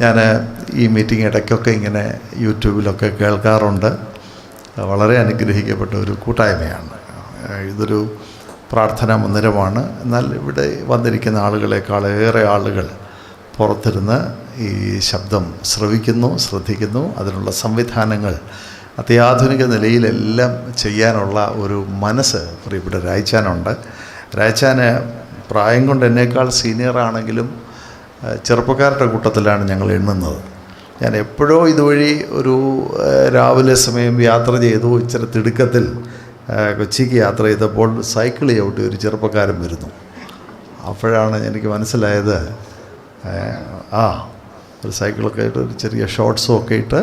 ഞാൻ ഈ മീറ്റിംഗ് ഇടയ്ക്കൊക്കെ ഇങ്ങനെ യൂട്യൂബിലൊക്കെ കേൾക്കാറുണ്ട്. വളരെ അനുഗ്രഹിക്കപ്പെട്ട ഒരു കൂട്ടായ്മയാണ്. ഇതൊരു പ്രാർത്ഥനാ മന്ദിരമാണ്. എന്നാൽ ഇവിടെ വന്നിരിക്കുന്ന ആളുകളെക്കാളേറെ ആളുകൾ പുറത്തിരുന്ന് ഈ ശബ്ദം ശ്രദ്ധിക്കുന്നു. അതിനുള്ള സംവിധാനങ്ങൾ അത്യാധുനിക നിലയിലെല്ലാം ചെയ്യാനുള്ള ഒരു മനസ്സ് പ്രിയപ്പെട്ട രായ്ച്ചാനുണ്ട്. രായ്ച്ചാന് പ്രായം കൊണ്ട് എന്നേക്കാൾ സീനിയറാണെങ്കിലും ചെറുപ്പക്കാരുടെ കൂട്ടത്തിലാണ് ഞങ്ങൾ എണ്ണുന്നത്. ഞാൻ എപ്പോഴോ ഇതുവഴി ഒരു രാവിലെ സമയം യാത്ര ചെയ്തു. ഇച്ചിരി തിടുക്കത്തിൽ കൊച്ചിക്ക് യാത്ര ചെയ്തപ്പോൾ സൈക്കിൾ ചവിട്ടി ഒരു ചെറുപ്പക്കാരൻ വരുന്നു. അപ്പോഴാണ് എനിക്ക് മനസ്സിലായത്, ഒരു സൈക്കിളൊക്കെ ആയിട്ട് ഒരു ചെറിയ ഷോർട്ട്സും ഒക്കെ ഇട്ട്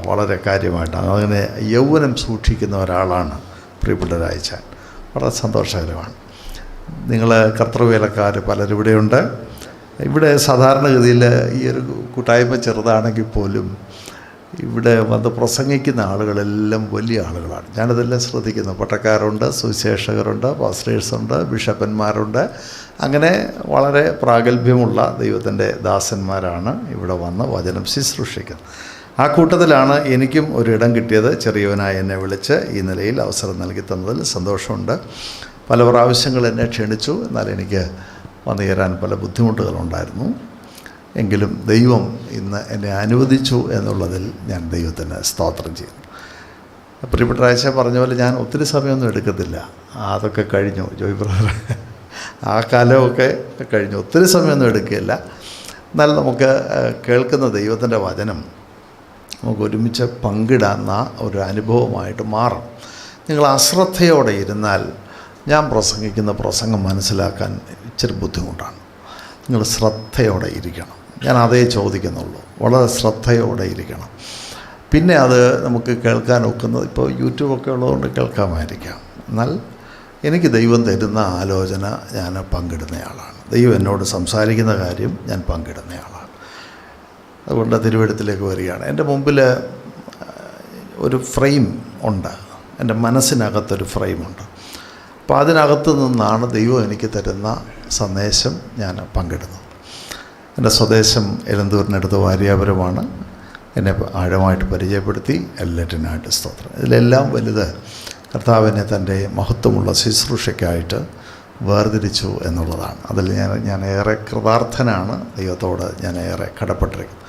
വളരെ കാര്യമായിട്ടാണ് അങ്ങനെ യൗവനം സൂക്ഷിക്കുന്ന ഒരാളാണ് പ്രിയപ്പെട്ട രായ്ച്ചാൻ. വളരെ സന്തോഷകരമാണ്. നിങ്ങൾ കർത്തൃവേലക്കാർ പലരും ഇവിടെയുണ്ട്. ഇവിടെ സാധാരണഗതിയിൽ ഈ ഒരു കൂട്ടായ്മ ചെറുതാണെങ്കിൽ പോലും ഇവിടെ വന്ന് പ്രസംഗിക്കുന്ന ആളുകളെല്ലാം വലിയ ആളുകളാണ്. ഞാനതെല്ലാം ശ്രദ്ധിക്കുന്നു. പട്ടക്കാരുണ്ട്, സുവിശേഷകരുണ്ട്, പാസ്റ്റേഴ്സുണ്ട്, ബിഷപ്പന്മാരുണ്ട്. അങ്ങനെ വളരെ പ്രാഗൽഭ്യമുള്ള ദൈവത്തിൻ്റെ ദാസന്മാരാണ് ഇവിടെ വന്ന് വചനം ശുശ്രൂഷിക്കുന്നത്. ആ കൂട്ടത്തിലാണ് എനിക്കും ഒരിടം കിട്ടിയത്. ചെറിയവനായി എന്നെ വിളിച്ച് ഈ നിലയിൽ അവസരം നൽകി തന്നതിൽ സന്തോഷമുണ്ട്. പല പ്രാവശ്യങ്ങൾ എന്നെ ക്ഷണിച്ചു. എന്നാൽ എനിക്ക് വന്നു ചേരാൻ പല ബുദ്ധിമുട്ടുകളുണ്ടായിരുന്നു. എങ്കിലും ദൈവം ഇന്ന് എന്നെ അനുവദിച്ചു എന്നുള്ളതിൽ ഞാൻ ദൈവത്തിന് സ്തോത്രം ചെയ്യുന്നു. പ്രിയപ്പെട്ട ആഴ്ച പറഞ്ഞ പോലെ ഞാൻ ഒത്തിരി സമയമൊന്നും എടുക്കത്തില്ല. അതൊക്കെ കഴിഞ്ഞു. ജോയ് ബ്രദർ ആ കാലമൊക്കെ കഴിഞ്ഞു. ഒത്തിരി സമയമൊന്നും എടുക്കുകയില്ല. എന്നാൽ നമുക്ക് കേൾക്കുന്ന ദൈവത്തിൻ്റെ വചനം നമുക്ക് ഒരുമിച്ച് പങ്കിടുന്ന ഒരു അനുഭവമായിട്ട് മാറും. നിങ്ങൾ അശ്രദ്ധയോടെ ഇരുന്നാൽ ഞാൻ പ്രസംഗിക്കുന്ന പ്രസംഗം മനസ്സിലാക്കാൻ ഇച്ചിരി ബുദ്ധിമുട്ടാണ്. നിങ്ങൾ ശ്രദ്ധയോടെ ഇരിക്കണം. ഞാൻ അതേ ചോദിക്കുന്നുള്ളൂ. വളരെ ശ്രദ്ധയോടെ ഇരിക്കണം. പിന്നെ അത് നമുക്ക് കേൾക്കാൻ ഒക്കുന്നത് ഇപ്പോൾ യൂട്യൂബൊക്കെ ഉള്ളതുകൊണ്ട് കേൾക്കാമായിരിക്കാം. എന്നാൽ എനിക്ക് ദൈവം തരുന്ന ആലോചന ഞാൻ പങ്കിടുന്നയാളാണ്. ദൈവം എന്നോട് സംസാരിക്കുന്ന കാര്യം ഞാൻ പങ്കിടുന്നയാളാണ്. അതുകൊണ്ട് തിരുവെഴുത്തിലേക്ക് വരികയാണ്. എൻ്റെ മുമ്പിൽ ഒരു ഫ്രെയിം ഉണ്ട്. എൻ്റെ മനസ്സിനകത്തൊരു ഫ്രെയിമുണ്ട്. അപ്പോൾ അതിനകത്ത് നിന്നാണ് ദൈവം എനിക്ക് തരുന്ന സന്ദേശം ഞാൻ പങ്കിടുന്നത്. എൻ്റെ സ്വദേശം എലന്തൂരിനടുത്ത് വാര്യാപുരമാണ്. എന്നെ ആഴമായിട്ട് പരിചയപ്പെടുത്തി. എല്ലാറ്റിനായിട്ട് സ്തോത്രം. ഇതിലെല്ലാം വലുത് കർത്താവിനെ തൻ്റെ മഹത്വമുള്ള ശുശ്രൂഷയ്ക്കായിട്ട് വേർതിരിച്ചു എന്നുള്ളതാണ്. അതിൽ ഞാൻ ഏറെ കൃതാർത്ഥനാണ്. ദൈവത്തോട് ഞാൻ ഏറെ കടപ്പെട്ടിരിക്കുന്നു.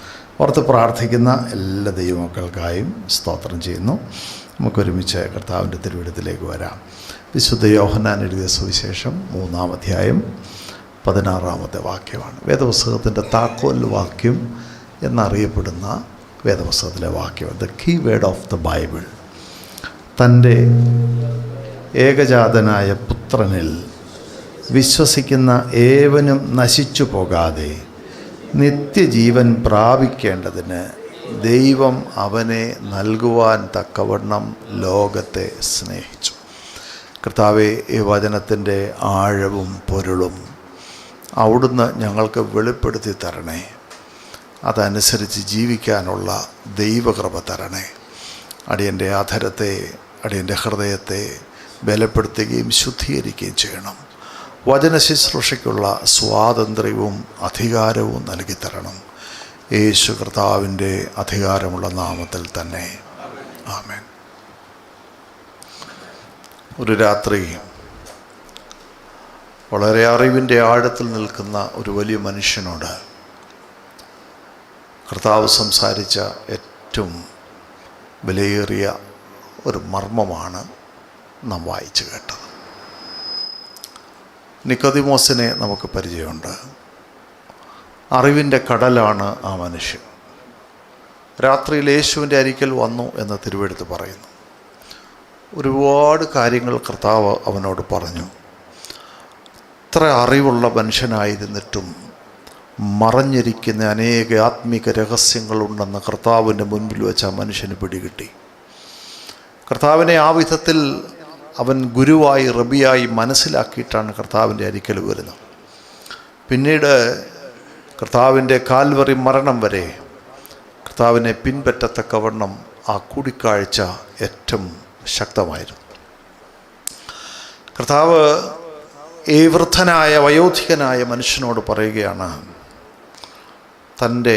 ഓർത്ത് പ്രാർത്ഥിക്കുന്ന എല്ലാ ദൈവമക്കൾക്കായും സ്തോത്രം ചെയ്യുന്നു. നമുക്കൊരുമിച്ച് കർത്താവിൻ്റെ തിരുവെഴുത്തിലേക്ക് വരാം. വിശുദ്ധ യോഹന്നാൻ എഴുതിയ സുവിശേഷം 3-ാം അധ്യായം 16-ാമത്തെ വാക്യമാണ്. വേദപുസ്തകത്തിൻ്റെ താക്കോൽ വാക്യം എന്നറിയപ്പെടുന്ന വേദപുസ്തകത്തിലെ വാക്യം, the key word of the Bible. തൻ്റെ ഏകജാതനായ പുത്രനിൽ വിശ്വസിക്കുന്ന ഏവനും നശിച്ചു പോകാതെ നിത്യജീവൻ പ്രാപിക്കേണ്ടതിന് ദൈവം അവനെ നൽകുവാൻ തക്കവണ്ണം ലോകത്തെ സ്നേഹിച്ചു. കർത്താവേ, ഈ വചനത്തിൻ്റെ ആഴവും പൊരുളും അവിടുന്ന് ഞങ്ങൾക്ക് വെളിപ്പെടുത്തി തരണേ. അതനുസരിച്ച് ജീവിക്കാനുള്ള ദൈവകൃപ തരണേ. അടിയൻ്റെ അധരത്തെ, അടിയൻ്റെ ഹൃദയത്തെ ബലപ്പെടുത്തുകയും ശുദ്ധീകരിക്കുകയും ചെയ്യണം. വചന ശുശ്രൂഷയ്ക്കുള്ള സ്വാതന്ത്ര്യവും അധികാരവും നൽകി തരണം. യേശു കർത്താവിൻ്റെ അധികാരമുള്ള നാമത്തിൽ തന്നെ ആമേൻ. ഒരു രാത്രി വളരെ അറിവിൻ്റെ ആഴത്തിൽ നിൽക്കുന്ന ഒരു വലിയ മനുഷ്യനോട് കർത്താവ് സംസാരിച്ച ഏറ്റവും വിലയേറിയ ഒരു മർമ്മമാണ് നാം വായിച്ചു കേട്ടത്. നിക്കോദിമോസിനെ നമുക്ക് പരിചയമുണ്ട്. അറിവിൻ്റെ കടലാണ് ആ മനുഷ്യൻ. രാത്രിയിൽ യേശുവിൻ്റെ അരികിൽ വന്നു എന്ന് തിരുവെഴുത്ത് പറയുന്നു. ഒരുപാട് കാര്യങ്ങൾ കർത്താവ് അവനോട് പറഞ്ഞു. ഇത്ര അറിവുള്ള മനുഷ്യനായിരുന്നിട്ടും മറഞ്ഞിരിക്കുന്ന അനേക ആത്മീക രഹസ്യങ്ങളുണ്ടെന്ന് കർത്താവിൻ്റെ മുൻപിൽ വെച്ച് ആ മനുഷ്യന് പിടികിട്ടി. കർത്താവിനെ ആ വിധത്തിൽ അവൻ ഗുരുവായി റബിയായി മനസ്സിലാക്കിയിട്ടാണ് കർത്താവിൻ്റെ അരികിൽ വരുന്നത്. പിന്നീട് കർത്താവിൻ്റെ കാൽവറി മരണം വരെ കർത്താവിനെ പിൻപറ്റത്തക്കവണ്ണം ആ കൂടിക്കാഴ്ച ഏറ്റവും ശക്തമായിരുന്നു. കർത്താവ് ഈ വൃദ്ധനായ വയോധികനായ മനുഷ്യനോട് പറയുകയാണ്, തൻ്റെ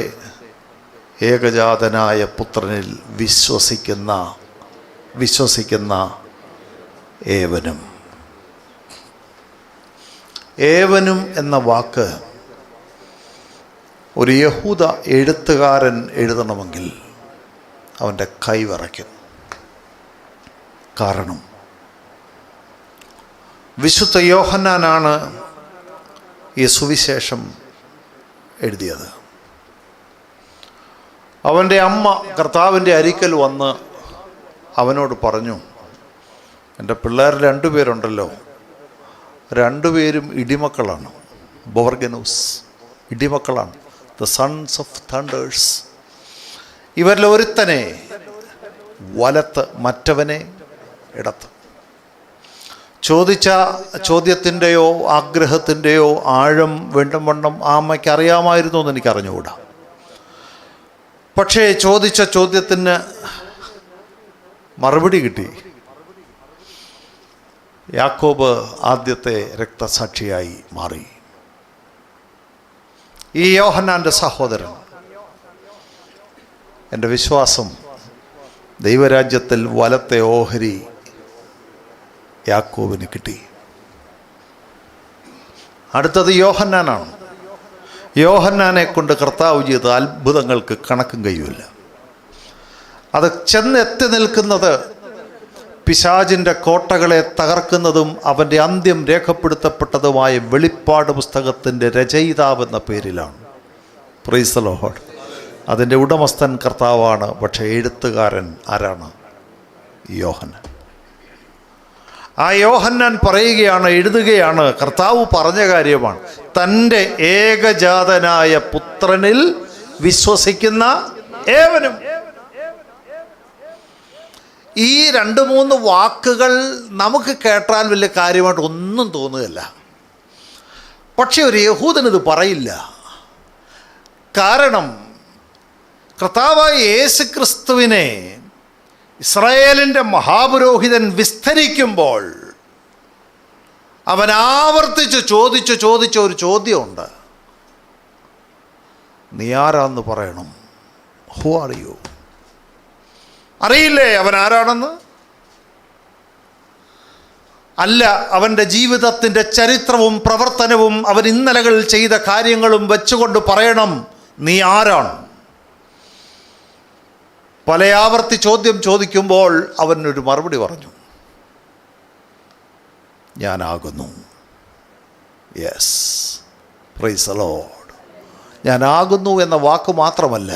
ഏകജാതനായ പുത്രനിൽ വിശ്വസിക്കുന്ന ഏവനും എന്ന വാക്ക് ഒരു യഹൂദ എഴുത്തുകാരൻ എഴുതണമെങ്കിൽ അവൻ്റെ കൈ വിറയ്ക്കും. കാരണം വിശുദ്ധ യോഹന്നാനാണ് ഈ സുവിശേഷം എഴുതിയത്. അവൻ്റെ അമ്മ കർത്താവിൻ്റെ അരിക്കൽ വന്ന് അവനോട് പറഞ്ഞു, എൻ്റെ പിള്ളേർ 2 പേരുണ്ടല്ലോ, 2 പേരും ഇടിമക്കളാണ്, ബോർഗനൂസ്, ഇടിമക്കളാണ്, ദ സൺസ് ഓഫ് തണ്ടേഴ്സ്. ഇവരിൽ ഒരുത്തനെ വലത്ത്, മറ്റവനെ ഇടത്ത്. ചോദിച്ച ചോദ്യത്തിൻ്റെയോ ആഗ്രഹത്തിൻ്റെയോ ആഴം വേണ്ടുവണ്ണം ആ അമ്മയ്ക്ക് അറിയാമായിരുന്നു എന്ന് എനിക്ക് അറിഞ്ഞുകൂടാ. പക്ഷേ ചോദിച്ച ചോദ്യത്തിന് മറുപടി കിട്ടി. യാക്കോബ് ആദ്യത്തെ രക്തസാക്ഷിയായി മാറി. ഈ യോഹന്നാൻ്റെ സഹോദരൻ, എൻ്റെ വിശ്വാസം ദൈവരാജ്യത്തിൽ വലത്തെ ഓഹരി യാക്കോബിന് കിട്ടി. അടുത്തത് യോഹന്നാനാണ്. യോഹന്നാനെ കൊണ്ട് കർത്താവ് ചെയ്ത അത്ഭുതങ്ങൾക്ക് കണക്കും കഴിയില്ല. അത് ചെന്നെത്തി നിൽക്കുന്നത് പിശാചിൻ്റെ കോട്ടകളെ തകർക്കുന്നതും അവൻ്റെ അന്ത്യം രേഖപ്പെടുത്തപ്പെട്ടതുമായ വെളിപ്പാട് പുസ്തകത്തിൻ്റെ രചയിതാവ് എന്ന പേരിലാണ്. Price the Lord. അതിൻ്റെ ഉടമസ്ഥൻ കർത്താവാണ്. പക്ഷേ എഴുത്തുകാരൻ ആരാണ്? യോഹന്നാൻ. ആ യോഹന്നാൻ പറയുകയാണ്, എഴുതുകയാണ്, കർത്താവ് പറഞ്ഞ കാര്യമാണ്, തൻ്റെ ഏകജാതനായ പുത്രനിൽ വിശ്വസിക്കുന്ന ഏവനും. ഈ 2-3 വാക്കുകൾ നമുക്ക് കേട്ടാൽ വലിയ കാര്യമായിട്ട് ഒന്നും തോന്നുകയില്ല. പക്ഷെ ഒരു യഹൂദനിത് പറയില്ല. കാരണം കർത്താവായ യേശു ക്രിസ്തുവിനെ ഇസ്രായേലിൻ്റെ മഹാപുരോഹിതൻ വിസ്തരിക്കുമ്പോൾ അവൻ ആവർത്തിച്ച് ചോദിച്ച ഒരു ചോദ്യമുണ്ട്. നീ ആരാന്ന് പറയണം. Who are you? അറിയില്ലേ അവൻ ആരാണെന്ന്? അല്ല, അവൻ്റെ ജീവിതത്തിൻ്റെ ചരിത്രവും പ്രവർത്തനവും അവൻ ഇന്നലകളിൽ ചെയ്ത കാര്യങ്ങളും വെച്ചുകൊണ്ട് പറയണം നീ ആരാണ്. പല ആവർത്തി ചോദ്യം ചോദിക്കുമ്പോൾ അവനൊരു മറുപടി പറഞ്ഞു, ഞാനാകുന്നു. Yes, price the Lord. ഞാനാകുന്നു എന്ന വാക്ക് മാത്രമല്ല,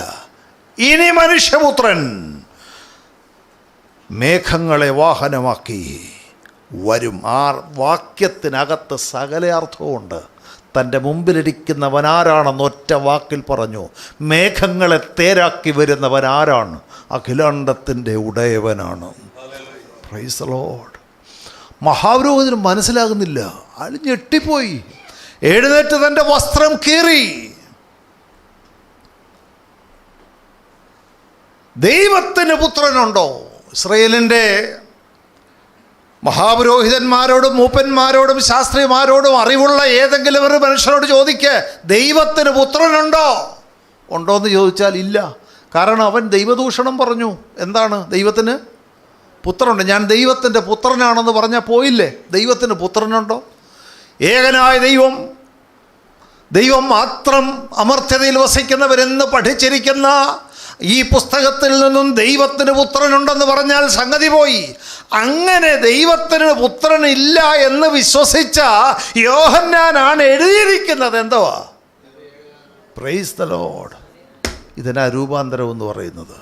ഇനി മനുഷ്യപുത്രൻ മേഘങ്ങളെ വാഹനമാക്കി വരും. ആ വാക്യത്തിനകത്ത് സകല അർത്ഥവുമുണ്ട്. തൻ്റെ മുമ്പിലിരിക്കുന്നവനാരാണെന്ന് ഒറ്റ വാക്കിൽ പറഞ്ഞു. മേഘങ്ങളെ തേരാക്കി വരുന്നവനാരാണ്? അഖിലാണ്ടത്തിൻ്റെ ഉടയവനാണ്. Praise the Lord. മഹാപുരോഹിതന് മനസ്സിലാകുന്നില്ല. അയാൾ ഞെട്ടിപ്പോയി. എഴുന്നേറ്റ് തൻ്റെ വസ്ത്രം കീറി. ദൈവത്തിന് പുത്രനുണ്ടോ? ഇസ്രായേലിൻ്റെ മഹാപുരോഹിതന്മാരോടും മൂപ്പന്മാരോടും ശാസ്ത്രിമാരോടും അറിവുള്ള ഏതെങ്കിലും ഒരു മനുഷ്യരോട് ചോദിക്കുക, ദൈവത്തിന് പുത്രനുണ്ടോ? ഉണ്ടോയെന്ന് ചോദിച്ചാൽ ഇല്ല. കാരണം അവൻ ദൈവദൂഷണം പറഞ്ഞു. എന്താണ് ദൈവത്തിന് പുത്രനുണ്ട്? ഞാൻ ദൈവത്തിൻ്റെ പുത്രനാണെന്ന് പറഞ്ഞാൽ പോയില്ലേ? ദൈവത്തിന് പുത്രനുണ്ടോ? ഏകനായ ദൈവം മാത്രം അമർത്യതയിൽ വസിക്കുന്നവരെന്ന് പഠിച്ചിരിക്കുന്ന ഈ പുസ്തകത്തിൽ നിന്നും ദൈവത്തിന് പുത്രനുണ്ടെന്ന് പറഞ്ഞാൽ സംഗതി പോയി. അങ്ങനെ ദൈവത്തിന് പുത്രനില്ല എന്ന് വിശ്വസിച്ച യോഹന്നാനാണ് എഴുതിയിരിക്കുന്നത്. എന്തുവാ? Praise the Lord. ഇതിനാ രൂപാന്തരം എന്ന് പറയുന്നത്.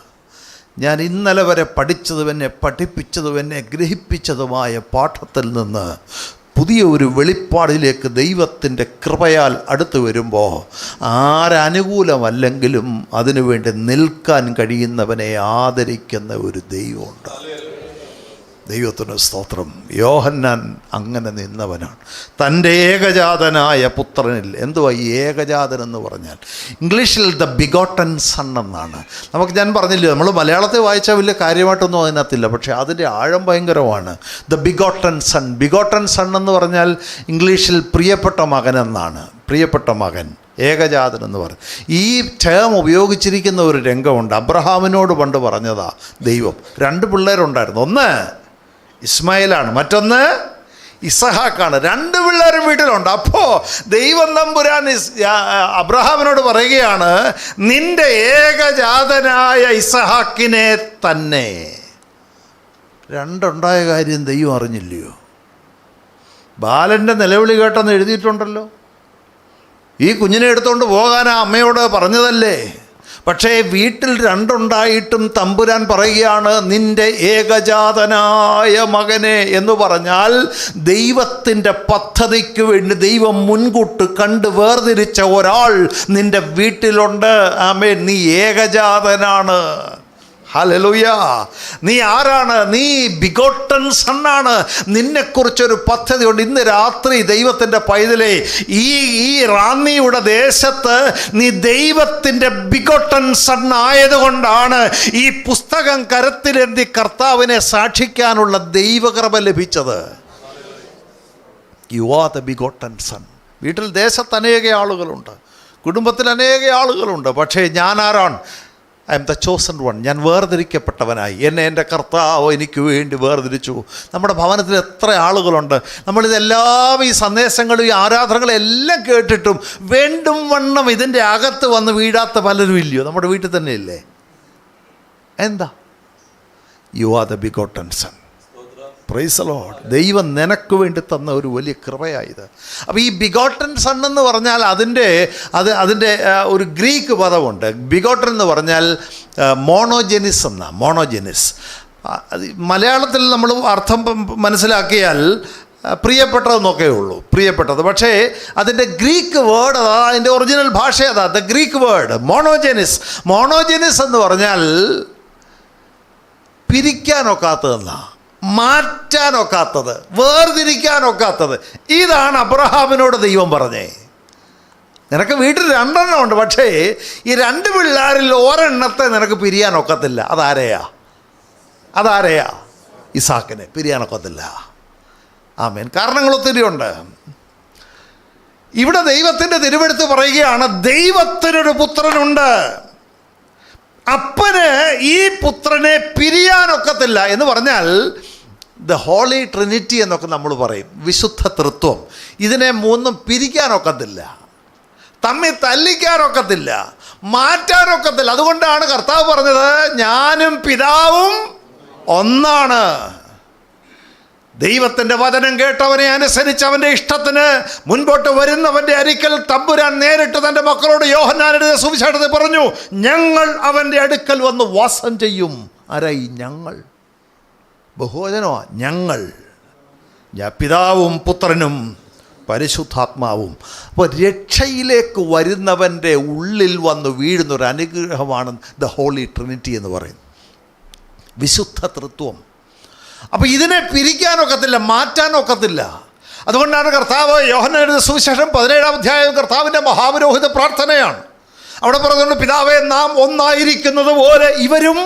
ഞാൻ ഇന്നലെ വരെ പഠിച്ചതും എന്നെ പഠിപ്പിച്ചതും എന്നെ ഗ്രഹിപ്പിച്ചതുമായ പാഠത്തിൽ നിന്ന് പുതിയ ഒരു വെളിപ്പാടിലേക്ക് ദൈവത്തിൻ്റെ കൃപയാൽ അടുത്ത് വരുമ്പോൾ ആരനുകൂലമല്ലെങ്കിലും അതിനുവേണ്ടി നിൽക്കാൻ കഴിയുന്നവനെ ആദരിക്കുന്ന ഒരു ദൈവമുണ്ട്. ദൈവത്തിന് സ്തോത്രം. യോഹന്നാൻ അങ്ങനെ നിന്നവനാണ്. തൻ്റെ ഏകജാതനായ പുത്രനിൽ. എന്തുവാ ഈ ഏകജാതൻ എന്ന് പറഞ്ഞാൽ? ഇംഗ്ലീഷിൽ ദ ബിഗോട്ടൻ സൺ എന്നാണ്. ഞാൻ പറഞ്ഞില്ലേ, നമ്മൾ മലയാളത്തിൽ വായിച്ചാൽ വലിയ കാര്യമായിട്ടൊന്നും അതിനകത്തില്ല, പക്ഷേ അതിൻ്റെ ആഴം ഭയങ്കരമാണ്. ദ ബിഗോട്ടൻ സൺ എന്ന് പറഞ്ഞാൽ ഇംഗ്ലീഷിൽ പ്രിയപ്പെട്ട മകൻ എന്നാണ്. പ്രിയപ്പെട്ട മകൻ. ഏകജാതൻ എന്ന് പറയും. ഈ ടേം ഉപയോഗിച്ചിരിക്കുന്ന ഒരു രംഗമുണ്ട്. അബ്രഹാമിനോട് പണ്ട് പറഞ്ഞതാ ദൈവം. 2 പിള്ളേരുണ്ടായിരുന്നു. ഒന്ന് ഇസ്മായിലാണ്, മറ്റൊന്ന് ഇസഹാക്കാണ്. 2 പിള്ളേരും വീട്ടിലുണ്ട്. അപ്പോൾ ദൈവം തമ്പുരാൻ അബ്രഹാമിനോട് പറയുകയാണ്, നിന്റെ ഏകജാതനായ ഇസഹാക്കിനെ തന്നെ. 2 ഉണ്ടായ കാര്യം ദൈവം അറിഞ്ഞില്ലയോ? ബാലൻ്റെ നിലവിളി കേട്ടെന്ന് എഴുതിയിട്ടുണ്ടല്ലോ. ഈ കുഞ്ഞിനെ എടുത്തുകൊണ്ട് പോകാൻ ആ അമ്മയോട് പറഞ്ഞതല്ലേ? പക്ഷേ വീട്ടിൽ 2 ഉണ്ടായിട്ടും തമ്പുരാൻ പറയുകയാണ്, നിൻ്റെ ഏകജാതനായ മകനെ എന്ന് പറഞ്ഞാൽ ദൈവത്തിൻ്റെ പദ്ധതിക്ക് വേണ്ടി ദൈവം മുൻകൂട്ട് കണ്ട് വേർതിരിച്ച ഒരാൾ നിൻ്റെ വീട്ടിലുണ്ട്. ആമേൻ. നീ ഏകജാതനാണ്. ഹല്ലേലൂയ. നീ ആരാണ്? നീ ബിഗോട്ടൻ സണ്ണാണ്. നിന്നെക്കുറിച്ചൊരു പദ്ധതിയുണ്ട്. ഇന്ന് രാത്രി ദൈവത്തിൻ്റെ പൈതലേ, ഈ റാന്നിയുടെ ദേശത്ത് നീ ദൈവത്തിൻ്റെ ബിഗോട്ടൻ സണ്ണായതുകൊണ്ടാണ് ഈ പുസ്തകം കരത്തിലെന്തി കർത്താവിനെ സാക്ഷിക്കാനുള്ള ദൈവകൃപ ലഭിച്ചത്. You are the begotten sun. വീട്ടിൽ ദേശത്ത് അനേക ആളുകളുണ്ട്, കുടുംബത്തിൽ അനേക ആളുകളുണ്ട്. പക്ഷേ ഞാൻ ആരാണ്? I M the chosen one. ഞാൻ വേർതിരിക്കപ്പെട്ടവനായി. എന്നെ എൻ്റെ കർത്താവ് എനിക്ക് വേണ്ടി വേർതിരിച്ചു. നമ്മുടെ ഭവനത്തിൽ എത്ര ആളുകളുണ്ട്. നമ്മളിതെല്ലാം ഈ സന്ദേശങ്ങളും ഈ ആരാധനകളും എല്ലാം കേട്ടിട്ടും വേണ്ടും വണ്ണം ഇതിൻ്റെ അകത്ത് വന്ന് വീഴാത്ത പലരും ഇല്ലയോ? നമ്മുടെ വീട്ടിൽ തന്നെ ഇല്ലേ? എന്താ? You are the begotten sun. Price the Lord. ദൈവം നിനക്ക് വേണ്ടി തന്ന ഒരു വലിയ കൃപയായത്. അപ്പോൾ ഈ ബിഗോട്ടൻ സൺ എന്ന് പറഞ്ഞാൽ അതിൻ്റെ ഒരു ഗ്രീക്ക് പദമുണ്ട്. ബിഗോട്ടൻ എന്ന് പറഞ്ഞാൽ മോണോജെനിസ് എന്നാണ്. മോണോജെനിസ് മലയാളത്തിൽ നമ്മൾ അർത്ഥം മനസ്സിലാക്കിയാൽ പ്രിയപ്പെട്ടതെന്നൊക്കെ ഉള്ളൂ, പ്രിയപ്പെട്ടത്. പക്ഷേ അതിൻ്റെ ഗ്രീക്ക് വേർഡ് അതാ, അതിൻ്റെ ഒറിജിനൽ ഭാഷ അതാ, ദ ഗ്രീക്ക് വേർഡ് മോണോജെനിസ്. മോണോജെനിസ് എന്ന് പറഞ്ഞാൽ പിരിക്കാനൊക്കാത്തതെന്നാണ്, മാറ്റാനൊക്കാത്തത്, വേർതിരിക്കാനൊക്കാത്തത്. ഇതാണ് അബ്രഹാമിനോട് ദൈവം പറഞ്ഞേ. നിനക്ക് വീട്ടിൽ 2 എണ്ണം ഉണ്ട്, പക്ഷേ ഈ 2 പിള്ളേരിൽ ഒരെണ്ണത്തെ നിനക്ക് പിരിയാനൊക്കത്തില്ല. അതാരെയാ? ഇസാക്കിനെ പിരിയാനൊക്കത്തില്ല. ആമേൻ. കാരണങ്ങൾ ഒത്തിരിയുണ്ട്. ഇവിടെ ദൈവത്തിൻ്റെ തിരുവെടുത്ത് പറയുകയാണ്, ദൈവത്തിനൊരു പുത്രനുണ്ട്. അപ്പന് ഈ പുത്രനെ പിരിയാനൊക്കത്തില്ല എന്ന് പറഞ്ഞാൽ ദ ഹോളി ട്രിനിറ്റി എന്നൊക്കെ നമ്മൾ പറയും, വിശുദ്ധ തൃത്വം. ഇതിനെ 3 പിരിക്കാനൊക്കത്തില്ല, തമ്മിൽ തല്ലിക്കാനൊക്കത്തില്ല, മാറ്റാനൊക്കത്തില്ല. അതുകൊണ്ടാണ് കർത്താവ് പറഞ്ഞത്, ഞാനും പിതാവും ഒന്നാണ്. ദൈവത്തിൻ്റെ വചനം കേട്ടവനെ അനുസരിച്ച് അവൻ്റെ ഇഷ്ടത്തിന് മുൻപോട്ട് വരുന്നവൻ്റെ അരിക്കൽ തമ്പുരാൻ നേരിട്ട് തൻ്റെ മക്കളോട് യോഹന്നാന്റെ സുവിശേഷത്തിൽ പറഞ്ഞു, ഞങ്ങൾ അവൻ്റെ അടുക്കൽ വന്ന് വാസം ചെയ്യും. ആരായി? ഞങ്ങൾ. ബഹുവചനമാ ഞങ്ങൾ. പിതാവും പുത്രനും പരിശുദ്ധാത്മാവും. അപ്പോൾ രക്ഷയിലേക്ക് വരുന്നവൻ്റെ ഉള്ളിൽ വന്ന് വീഴുന്നൊരു അനുഗ്രഹമാണ് ദ ഹോളി ട്രിനിറ്റി എന്ന് പറയുന്നത്, വിശുദ്ധ തൃത്വം. അപ്പോൾ ഇതിനെ പിരിക്കാനൊക്കത്തില്ല, മാറ്റാനൊക്കത്തില്ല. അതുകൊണ്ടാണ് കർത്താവ് യോഹന്നാന്റെ സുവിശേഷം 17-ാം അധ്യായം കർത്താവിൻ്റെ മഹാപുരോഹിത പ്രാർത്ഥനയാണ്. അവിടെ പറയുന്നുണ്ട്, പിതാവേ, നാം ഒന്നായിരിക്കുന്നത് പോലെ ഇവരും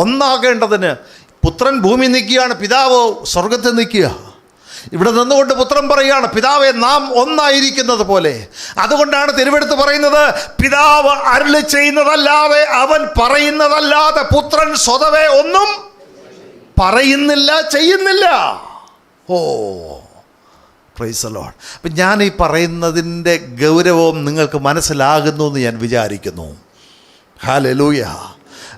ഒന്നാകേണ്ടതിന്. പുത്രൻ ഭൂമി നിൽക്കുകയാണ്, പിതാവ് സ്വർഗത്തിൽ നിൽക്കുക. ഇവിടെ നിന്നുകൊണ്ട് പുത്രൻ പറയുകയാണ്, പിതാവേ, നാം ഒന്നായിരിക്കുന്നത് പോലെ. അതുകൊണ്ടാണ് തിരുവെടുത്ത് പറയുന്നത്, പിതാവ് അരുളി ചെയ്യുന്നതല്ലാതെ, അവൻ പറയുന്നതല്ലാതെ പുത്രൻ സ്വതവേ ഒന്നും പറയുന്നില്ല, ചെയ്യുന്നില്ല. ഓ, പ്രൈസ് ദി ലോർഡ്. അപ്പം ഞാൻ ഈ പറയുന്നതിൻ്റെ ഗൗരവം നിങ്ങൾക്ക് മനസ്സിലാകുന്നു എന്ന് ഞാൻ വിചാരിക്കുന്നു. ഹല്ലേലൂയ.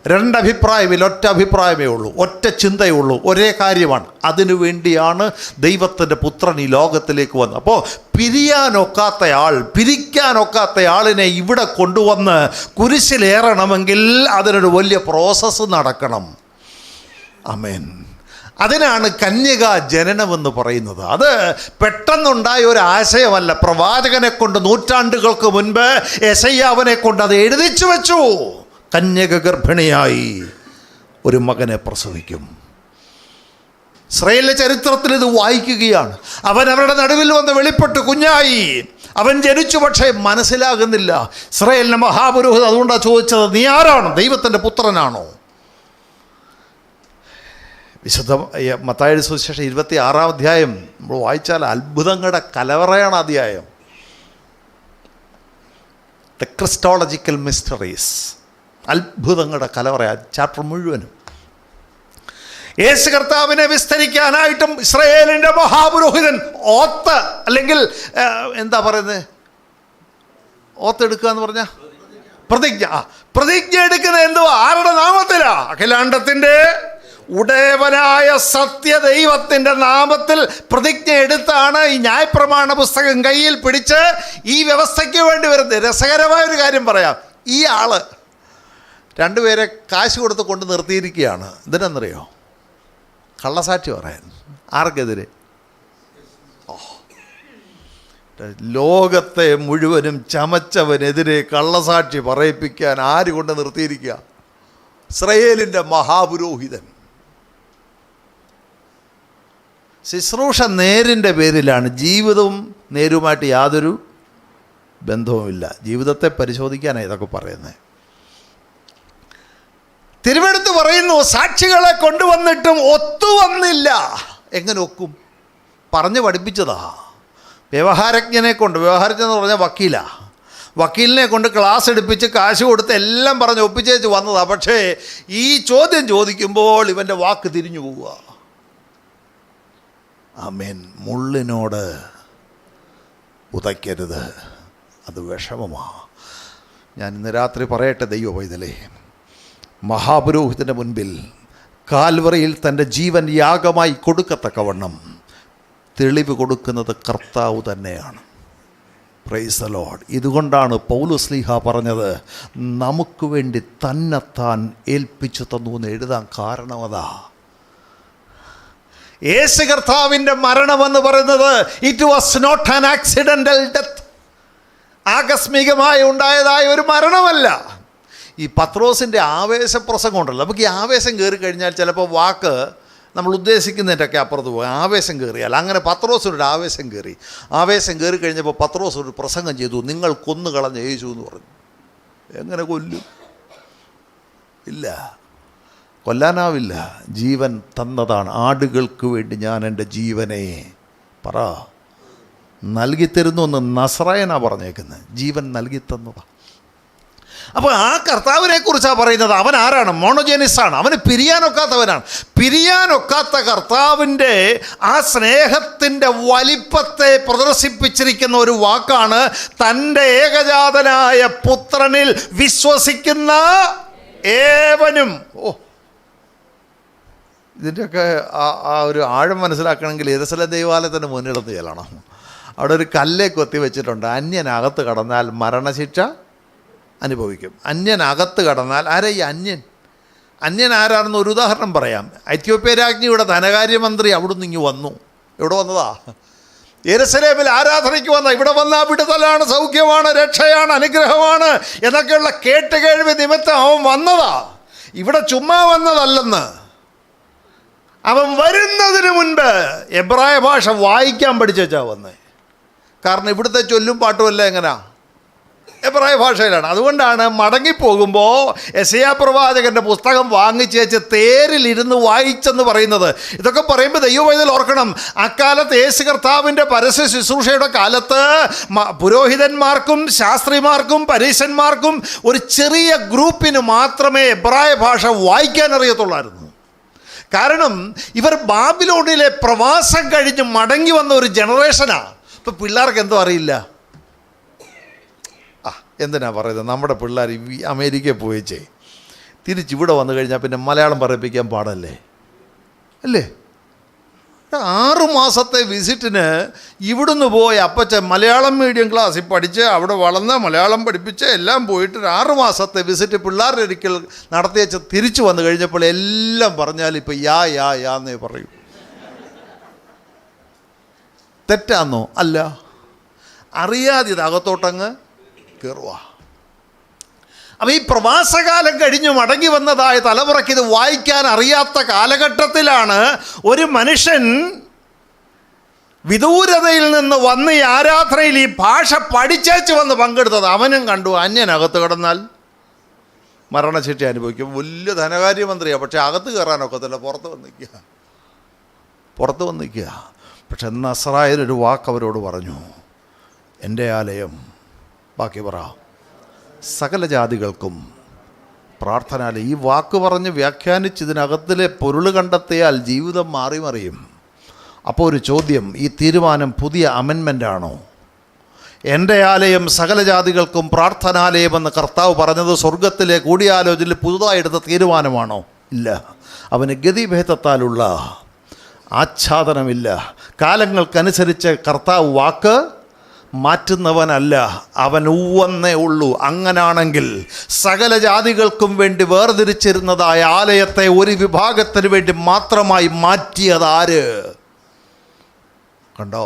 2 അഭിപ്രായമില്ല, ഒറ്റ അഭിപ്രായമേ ഉള്ളൂ, ഒറ്റ ചിന്തയേ ഉള്ളൂ, ഒരേ കാര്യമാണ്. അതിനു വേണ്ടിയാണ് ദൈവത്തിൻ്റെ പുത്രൻ ഈ ലോകത്തിലേക്ക് വന്നത്. അപ്പോൾ പിരിക്കാനൊക്കാത്ത ആളിനെ ഇവിടെ കൊണ്ടുവന്ന് കുരിശിലേറണമെങ്കിൽ അതിനൊരു വലിയ പ്രോസസ്സ് നടക്കണം. ആമേൻ. അതിനാണ് കന്യകാ ജനനമെന്ന് പറയുന്നത്. അത് പെട്ടെന്നുണ്ടായ ഒരു ആശയമല്ല. പ്രവാചകനെ കൊണ്ട് നൂറ്റാണ്ടുകൾക്ക് മുൻപ് യെശയ്യാവിനെ കൊണ്ട് അത് എഴുതിച്ചു വെച്ചു. കന്യക ഗർഭിണിയായി ഒരു മകനെ പ്രസവിക്കും. ഇസ്രായേലിന്റെ ചരിത്രത്തിൽ ഇത് വായിക്കുകയാണ്. അവൻ അവരുടെ നടുവിൽ വന്ന് വെളിപ്പെട്ട് കുഞ്ഞായി. അവൻ ജനിച്ചു, പക്ഷേ മനസ്സിലാകുന്നില്ല. ഇസ്രായേലിന്റെ മഹാപുരോഹിതൻ അതുകൊണ്ടാണ് ചോദിച്ചത്, നീ ആരാണ്? ദൈവത്തിൻ്റെ പുത്രനാണോ? വിശുദ്ധ മത്തായിയുടെ സുവിശേഷം 26-ാം അധ്യായം നമ്മൾ വായിച്ചാൽ അത്ഭുതങ്ങളുടെ കലവറയാണ് അധ്യായം. ദ ക്രിസ്റ്റോളജിക്കൽ മിസ്റ്ററീസ്, അത്ഭുതങ്ങളുടെ കലവറ ചാപ്റ്റർ മുഴുവനും. യേശു കർത്താവിനെ വിസ്തരിക്കാനായിട്ടും ഇസ്രായേലിൻ്റെ മഹാപുരോഹിതൻ ഓത്ത്, അല്ലെങ്കിൽ എന്താ പറയുന്നത്, ഓത്തെടുക്കുക എന്ന് പറഞ്ഞാൽ പ്രതിജ്ഞ എടുക്കുന്നത് എന്തുവാ? ആരുടെ നാമത്തിലാ? അഖിലാണ്ടത്തിൻ്റെ ഉടയവനായ സത്യദൈവത്തിൻ്റെ നാമത്തിൽ പ്രതിജ്ഞ എടുത്താണ് ഈ ന്യായപ്രമാണ പുസ്തകം കയ്യിൽ പിടിച്ച് ഈ വ്യവസ്ഥയ്ക്ക് വേണ്ടി വരുന്നത്. രസകരമായൊരു കാര്യം പറയാം. ഈ ആള് രണ്ടുപേരെ കാശ് കൊടുത്ത് കൊണ്ട് നിർത്തിയിരിക്കുകയാണ്. എന്തിനെന്നറിയോ? കള്ളസാക്ഷി പറയാൻ. ആർക്കെതിരെ? ലോകത്തെ മുഴുവനും ചമച്ചവനെതിരെ കള്ളസാക്ഷി പറയിപ്പിക്കാൻ ആര് കൊണ്ട് നിർത്തിയിരിക്കുക? ഇസ്രായേലിൻ്റെ മഹാപുരോഹിതൻ. ശുശ്രൂഷ നേരിൻ്റെ പേരിലാണ്. ജീവിതവും നേരുമായിട്ട് യാതൊരു ബന്ധവുമില്ല. ജീവിതത്തെ പരിശോധിക്കാനാണ് ഇതൊക്കെ പറയുന്നത്. തിരുവെടുത്ത് പറയുന്നു, സാക്ഷികളെ കൊണ്ടുവന്നിട്ടും ഒത്തുവന്നില്ല. എങ്ങനെ ഒക്കും? പറഞ്ഞ് പഠിപ്പിച്ചതാ. വ്യവഹാരജ്ഞനെ കൊണ്ട്, വ്യവഹാരജ്ഞൻ എന്ന് പറഞ്ഞാൽ വക്കീലിനെ കൊണ്ട് ക്ലാസ് എടുപ്പിച്ച് കാശ് കൊടുത്ത് എല്ലാം പറഞ്ഞ് ഒപ്പിച്ചേച്ച് വന്നതാണ്. പക്ഷേ ഈ ചോദ്യം ചോദിക്കുമ്പോൾ ഇവൻ്റെ വാക്ക് തിരിഞ്ഞു പോവുക. ആമേൻ. മുള്ളിനോട് ഉതയ്ക്കരുത്, അത് വിഷമമാണ്. ഞാൻ ഇന്ന് രാത്രി പറയട്ടെ, ദൈവ പൈതലേ, മഹാപുരോഹിതൻ്റെ മുൻപിൽ കാൽവറിയിൽ തൻ്റെ ജീവൻ യാഗമായി കൊടുക്കത്തക്കവണ്ണം തെളിവ് കൊടുക്കുന്നത് കർത്താവ് തന്നെയാണ്. Price the Lord. ഇതുകൊണ്ടാണ് പൗലോസ്ലീഹ പറഞ്ഞത്, നമുക്ക് വേണ്ടി തന്നെത്താൻ ഏൽപ്പിച്ചു തന്നു എന്ന് എഴുതാൻ കാരണമതാ. യേശു കർത്താവിൻ്റെ മരണമെന്ന് പറയുന്നത് it was not an accidental death. ആകസ്മികമായി ഉണ്ടായതായ ഒരു മരണമല്ല. ഈ പത്രോസിൻ്റെ ആവേശപ്രസംഗം ഉണ്ടല്ലോ, നമുക്ക് ഈ ആവേശം കയറി കഴിഞ്ഞാൽ ചിലപ്പോൾ വാക്ക് നമ്മൾ ഉദ്ദേശിക്കുന്നതിൻ്റെയൊക്കെ അപ്പുറത്ത് പോകും. ആവേശം കയറിയാൽ അങ്ങനെ പത്രോസിനൊരു ആവേശം കയറി കഴിഞ്ഞപ്പോൾ പത്രോസ് ഒരു പ്രസംഗം ചെയ്തു, നിങ്ങൾ കൊന്നുകളഞ്ഞ യേശു എന്ന് പറഞ്ഞു. എങ്ങനെ കൊല്ലും? ഇല്ല, കൊല്ലാനാവില്ല. ജീവൻ തന്നതാണ്. ആടുകൾക്ക് വേണ്ടി ഞാൻ എൻ്റെ ജീവനെ നൽകിത്തരുന്നു എന്ന് നസ്രായനാണ് പറഞ്ഞേക്കുന്നത്. ജീവൻ നൽകി തന്നതാണ്. അപ്പോൾ ആ കർത്താവിനെ കുറിച്ചാണ് പറയുന്നത്. അവൻ ആരാണ്? മോണോജെനിസാണ്. അവന് പിരിയാനൊക്കാത്തവനാണ്. പിരിയാനൊക്കാത്ത കർത്താവിൻ്റെ ആ സ്നേഹത്തിൻ്റെ വലിപ്പത്തെ പ്രദർശിപ്പിച്ചിരിക്കുന്ന ഒരു വാക്കാണ് തൻ്റെ ഏകജാതനായ പുത്രനിൽ വിശ്വസിക്കുന്ന ഏവനും. ഇതിൻ്റെയൊക്കെ ആ ഒരു ആഴം മനസ്സിലാക്കണമെങ്കിൽ യെരൂശലേം ദേവാലയത്തിൻ്റെ മുന്നിടത്ത് ചെല്ലണം. അവിടെ ഒരു കല്ലേ കൊത്തി വെച്ചിട്ടുണ്ട്. അന്യനകത്ത് കടന്നാൽ മരണശിക്ഷ അനുഭവിക്കും. അന്യനകത്ത് കടന്നാൽ ആരാ ഈ അന്യൻ ആരാണെന്ന് ഒരു ഉദാഹരണം പറയാം. എത്യോപ്യ രാജ്ഞിയുടെ ധനകാര്യമന്ത്രി അവിടുന്ന് ഇങ്ങ് വന്നു. എവിടെ വന്നതാ? യെരൂശലേമിൽ ആരാധനയ്ക്ക് വന്ന. ഇവിടെ വന്നാൽ വിടുതലാണ്, സൗഖ്യമാണ്, രക്ഷയാണ്, അനുഗ്രഹമാണ് എന്നൊക്കെയുള്ള കേട്ടുകേഴ്വി നിമിത്തം അവൻ വന്നതാ. ഇവിടെ ചുമ്മാ വന്നതല്ലെന്ന്. അവൻ വരുന്നതിന് മുൻപ് എബ്രായ ഭാഷ വായിക്കാൻ പഠിച്ചാ വന്നേ. കാരണം ഇവിടുത്തെ ചൊല്ലും പാട്ടുമല്ല എങ്ങനെയാ? എബ്രായ ഭാഷയിലാണ്. അതുകൊണ്ടാണ് മടങ്ങിപ്പോകുമ്പോൾ യെശയ്യാ പ്രവാചകൻ്റെ പുസ്തകം വാങ്ങിച്ചേച്ച് തേരിലിരുന്ന് വായിച്ചെന്ന് പറയുന്നത്. ഇതൊക്കെ പറയുമ്പോൾ ദൈവവേദന ഓർക്കണം, അക്കാലത്ത് യേശു കർത്താവിൻ്റെ പരസ്യ ശുശ്രൂഷയുടെ കാലത്ത് പുരോഹിതന്മാർക്കും ശാസ്ത്രിമാർക്കും പരീശന്മാർക്കും ഒരു ചെറിയ ഗ്രൂപ്പിന് മാത്രമേ എബ്രായ ഭാഷ വായിക്കാൻ അറിയത്തുള്ളായിരുന്നു. കാരണം ഇവർ ബാബിലോണിലെ പ്രവാസം കഴിഞ്ഞ് മടങ്ങി വന്ന ഒരു ജനറേഷനാണ്. ഇപ്പം പിള്ളേർക്ക് എന്തോ അറിയില്ല. എന്തിനാ പറയുന്നത്? നമ്മുടെ പിള്ളേർ അമേരിക്കയിൽ പോയിച്ചേ തിരിച്ചിവിടെ വന്നു കഴിഞ്ഞാൽ പിന്നെ മലയാളം പറയിപ്പിക്കാൻ പാടല്ലേ? അല്ലേ? 6 മാസത്തെ വിസിറ്റിന് ഇവിടുന്ന് പോയി അപ്പച്ചൻ മലയാളം മീഡിയം ക്ലാസ്സിൽ പഠിച്ച് അവിടെ വളർന്ന് മലയാളം പഠിപ്പിച്ച് എല്ലാം പോയിട്ട് 6 മാസത്തെ വിസിറ്റ് പിള്ളേരുടെ ഒരിക്കൽ നടത്തിയച്ച് തിരിച്ചു വന്നു കഴിഞ്ഞപ്പോൾ എല്ലാം പറഞ്ഞാൽ ഇപ്പം യാന്നേ പറയൂ. തെറ്റാന്നോ? അല്ല, അറിയാതെ ഇത് അകത്തോട്ടങ്ങ് കയറുക. അപ്പം ഈ പ്രവാസകാലം കഴിഞ്ഞ് മടങ്ങി വന്നതായ തലമുറയ്ക്ക് ഇത് വായിക്കാൻ അറിയാത്ത കാലഘട്ടത്തിലാണ് ഒരു മനുഷ്യൻ വിദൂരതയിൽ നിന്ന് വന്ന് ഈ ആരാധനയിൽ ഈ ഭാഷ പഠിച്ചേച്ച് വന്ന് പങ്കെടുത്തത്. അവനും കണ്ടു അന്യനകത്ത് കിടന്നാൽ മരണശിക്ഷ അനുഭവിക്കും. വലിയ ധനകാര്യമന്ത്രിയാണ്, പക്ഷേ അകത്ത് കയറാനൊക്കത്തില്ല, പുറത്ത് വന്ന് നിൽക്കുക. പക്ഷെ നസ്രായനൊരു വാക്ക് അവരോട് പറഞ്ഞു, എൻ്റെ ആലയം, ബാക്കി പറ, സകല ജാതികൾക്കും പ്രാർത്ഥനാലയം. ഈ വാക്ക് പറഞ്ഞ് വ്യാഖ്യാനിച്ച് ഇതിനകത്തിലെ പൊരുൾ കണ്ടെത്തിയാൽ ജീവിതം മാറി മറിയും. അപ്പോൾ ഒരു ചോദ്യം, ഈ തീരുമാനം പുതിയ അമെൻമെൻ്റാണോ? എൻ്റെ ആലയം സകല ജാതികൾക്കും പ്രാർത്ഥനാലയമെന്ന് കർത്താവ് പറഞ്ഞത് സ്വർഗത്തിലെ കൂടിയാലോചനയിൽ പുതുതായെടുത്ത തീരുമാനമാണോ? ഇല്ല. അവന് ഗതിഭേദത്താലുള്ള ആച്ഛാദനമില്ല. കാലങ്ങൾക്കനുസരിച്ച് കർത്താവ് വാക്ക് മാറ്റുന്നവനല്ല, അവൻ ഉവ്വെന്നേ ഉള്ളൂ. അങ്ങനാണെങ്കിൽ സകല ജാതികൾക്കും വേണ്ടി വേർതിരിച്ചിരുന്നതായ ആലയത്തെ ഒരു വിഭാഗത്തിന് വേണ്ടി മാത്രമായി മാറ്റിയതാര്? കണ്ടോ?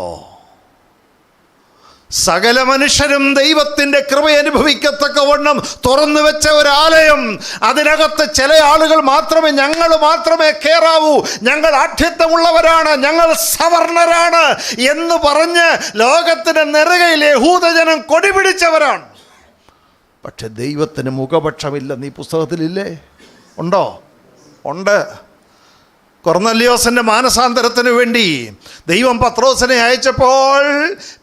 സകല മനുഷ്യരും ദൈവത്തിൻ്റെ കൃപ അനുഭവിക്കത്തക്കവണ്ണം തുറന്നു വെച്ച ഒരാലയം, അതിനകത്ത് ചില ആളുകൾ മാത്രമേ, ഞങ്ങൾ മാത്രമേ കയറാവൂ, ഞങ്ങൾ ആഠ്യത്വമുള്ളവരാണ്, ഞങ്ങൾ സവർണരാണ് എന്ന് പറഞ്ഞ് ലോകത്തിന് നെറുകയിൽ യഹൂദജനം കൊടി പിടിച്ചവരാണ്. പക്ഷെ ദൈവത്തിന് മുഖപക്ഷമില്ലെന്ന് ഈ പുസ്തകത്തിലില്ലേ? ഉണ്ടോ? ഉണ്ട്. കൊർന്നല്യോസിൻ്റെ മാനസാന്തരത്തിന് വേണ്ടി ദൈവം പത്രോസിനെ അയച്ചപ്പോൾ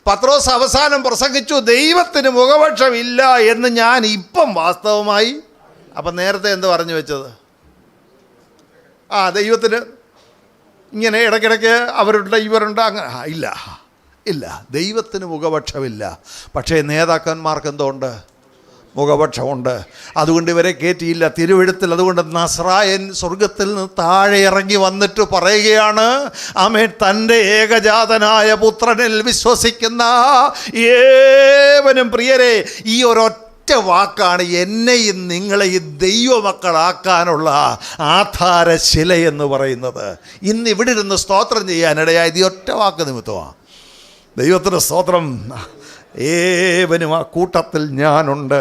പത്രോസ് അവസാനം പ്രസംഗിച്ചു, ദൈവത്തിന് മുഖപക്ഷമില്ല എന്ന് ഞാൻ ഇപ്പം വാസ്തവമായി. അപ്പം നേരത്തെ എന്ത് പറഞ്ഞു വെച്ചത്? ദൈവത്തിന് ഇങ്ങനെ ഇടയ്ക്കിടയ്ക്ക് അവരുണ്ട് ഇവരുണ്ട്, അങ്ങനെ ഇല്ല. ദൈവത്തിന് മുഖപക്ഷമില്ല. പക്ഷേ നേതാക്കന്മാർക്ക് എന്തുണ്ട്? മുഖപക്ഷമുണ്ട്. അതുകൊണ്ട് ഇവരെ കയറ്റിയില്ല തിരുവെഴുത്തിൽ. അതുകൊണ്ട് നസ്രായൻ സ്വർഗത്തിൽ നിന്ന് താഴെ ഇറങ്ങി വന്നിട്ട് പറയുകയാണ്, ആമേൻ, തൻ്റെ ഏകജാതനായ പുത്രനിൽ വിശ്വസിക്കുന്ന ഏവനും. പ്രിയരെ, ഈ ഒരൊറ്റ വാക്കാണ് എന്നെയും നിങ്ങളെയും ദൈവമക്കളാക്കാനുള്ള ആധാരശില എന്ന് പറയുന്നത്. ഇന്ന് ഇവിടെ ഇരുന്ന് സ്തോത്രം ചെയ്യാനിടയായത് ഈ ഒറ്റ വാക്ക് നിമിത്തമാണ്. ദൈവത്തിന് സ്തോത്രം. ഏവനും ആ കൂട്ടത്തിൽ ഞാനുണ്ട്.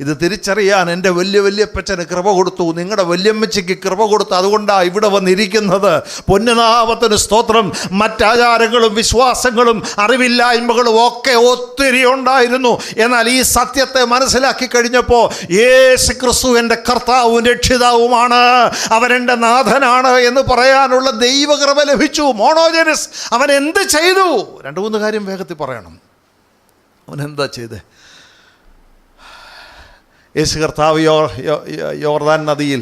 ഇത് തിരിച്ചറിയാൻ എൻ്റെ വല്യപ്പച്ചന് കൃപ കൊടുത്തു, നിങ്ങളുടെ വല്യമ്മച്ചിക്ക് കൃപ കൊടുത്തു. അതുകൊണ്ടാണ് ഇവിടെ വന്നിരിക്കുന്നത്. പൊന്നുനാമത്തിന് സ്തോത്രം. മറ്റാചാരങ്ങളും വിശ്വാസങ്ങളും അറിവില്ലായ്മകളും ഒക്കെ ഒത്തിരി ഉണ്ടായിരുന്നു. എന്നാൽ ഈ സത്യത്തെ മനസ്സിലാക്കി കഴിഞ്ഞപ്പോൾ യേശു ക്രിസ്തു എൻ്റെ കർത്താവും രക്ഷിതാവുമാണ്, അവൻ എൻ്റെ നാഥനാണ് എന്ന് പറയാനുള്ള ദൈവകൃപ ലഭിച്ചു. മോണോജനസ് അവൻ എന്ത് ചെയ്തു? 2-3 കാര്യം വേഗത്തിൽ പറയണം. അവനെന്താ ചെയ്തേ? യേശു കർത്താവ് യോർദാൻ നദിയിൽ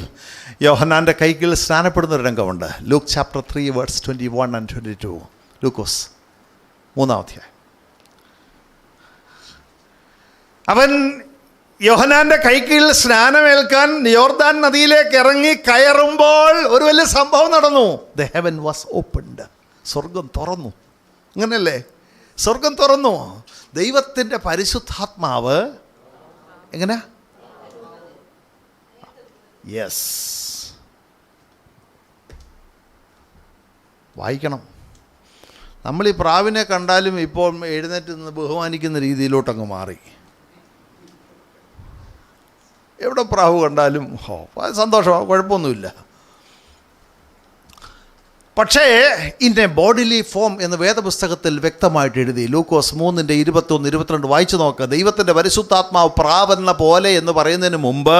യോഹന്നാൻ്റെ കൈകളിൽ സ്നാനപ്പെടുന്നൊരു രംഗമുണ്ട്. Luke chapter 3 verse 21 and 22. ലൂക്കോസ് 3-ാം അധ്യായം. അവൻ യോഹന്നാൻ്റെ കൈകളിൽ സ്നാനമേൽക്കാൻ യോർദാൻ നദിയിലേക്ക് ഇറങ്ങി കയറുമ്പോൾ ഒരു വലിയ സംഭവം നടന്നു. The heaven was opened. സ്വർഗം തുറന്നു. അങ്ങനെയല്ലേ? സ്വർഗം തുറന്നു. ദൈവത്തിൻ്റെ പരിശുദ്ധാത്മാവ് എങ്ങനെ? യെസ്, വായിക്കണം. നമ്മൾ ഈ പ്രാവിനെ കണ്ടാലും ഇപ്പോൾ എഴുന്നേറ്റ് നിന്ന് ബഹുമാനിക്കുന്ന രീതിയിലോട്ടങ്ങ് മാറി. എവിടെ പ്രാവ് കണ്ടാലും സന്തോഷമാണ്, കുഴപ്പമൊന്നുമില്ല. പക്ഷേ ഇൻ എ ബോഡിലി ഫോം എന്ന് വേദപുസ്തകത്തിൽ വ്യക്തമായിട്ട് എഴുതി. ലൂക്കോസ് 3:21-22 വായിച്ചു നോക്കുക. ദൈവത്തിൻ്റെ പരിശുദ്ധാത്മാവ് പ്രാവെന്ന പോലെ എന്ന് പറയുന്നതിന് മുമ്പ്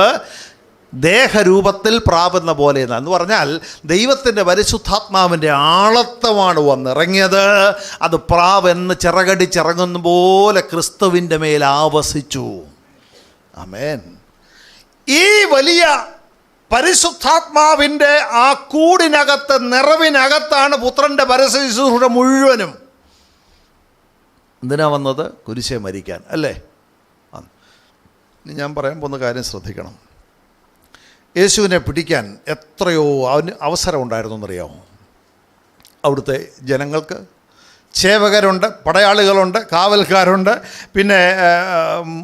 ദേഹരൂപത്തിൽ പ്രാവെന്ന പോലെ എന്ന് പറഞ്ഞാൽ ദൈവത്തിൻ്റെ പരിശുദ്ധാത്മാവിൻ്റെ ആളത്വമാണ് വന്നിറങ്ങിയത്. അത് പ്രാവെന്ന് ചിറകടിച്ചിറങ്ങുന്ന പോലെ ക്രിസ്തുവിൻ്റെ മേൽ ആവസിച്ചു. ആമേൻ. ഈ വലിയ പരിശുദ്ധാത്മാവിൻ്റെ ആ കൂടിനകത്ത്, നിറവിനകത്താണ് പുത്രൻ്റെ പരശുശ്രൂഷ മുഴുവനും. എന്തിനാ വന്നത്? കുരിശേ മരിക്കാൻ, അല്ലേ? ഇനി ഞാൻ പറയാൻ പോകുന്ന കാര്യം ശ്രദ്ധിക്കണം. യേശുവിനെ പിടിക്കാൻ എത്രയോ അവന് അവസരം ഉണ്ടായിരുന്നു എന്നറിയാമോ? അവിടുത്തെ ജനങ്ങൾക്ക് സേവകരുണ്ട്, പടയാളികളുണ്ട്, കാവൽക്കാരുണ്ട്, പിന്നെ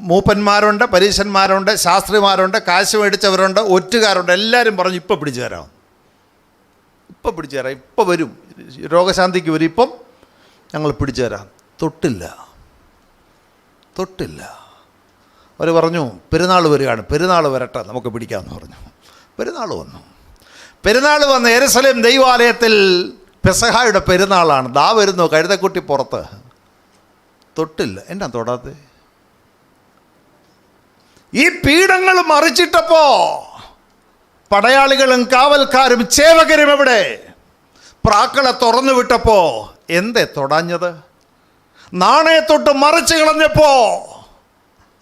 മൂപ്പന്മാരുണ്ട്, പരീശന്മാരുണ്ട്, ശാസ്ത്രിമാരുണ്ട്, കാശ് മേടിച്ചവരുണ്ട്, ഒറ്റുകാരുണ്ട്. എല്ലാവരും പറഞ്ഞു ഇപ്പം പിടിച്ചു തരാം, ഇപ്പം പിടിച്ചു തരാം, ഇപ്പം വരും, രോഗശാന്തിക്ക് വരും, ഇപ്പം ഞങ്ങൾ പിടിച്ചു തരാം. തൊട്ടില്ല. അവർ പറഞ്ഞു പെരുന്നാൾ വരികയാണ്, പെരുന്നാൾ വരട്ടെ, നമുക്ക് പിടിക്കാമെന്ന് പറഞ്ഞു. പെരുന്നാൾ വന്ന് യെരുശലേം ദൈവാലയത്തിൽ പെസഹായുടെ പെരുന്നാളാണ്. ദാ വരുന്നു കഴുതക്കുട്ടി പുറത്ത്. തൊട്ടില്ല. എന്നാ തൊടാതെ? ഈ പീഠങ്ങൾ മറിച്ചിട്ടപ്പോ പടയാളികളും കാവൽക്കാരും സേവകരും എവിടെ? പ്രാക്കളെ തുറന്നു വിട്ടപ്പോ എന്തേ തൊടാഞ്ഞത്? നാണയത്തൊട്ട് മറിച്ച് കളഞ്ഞപ്പോ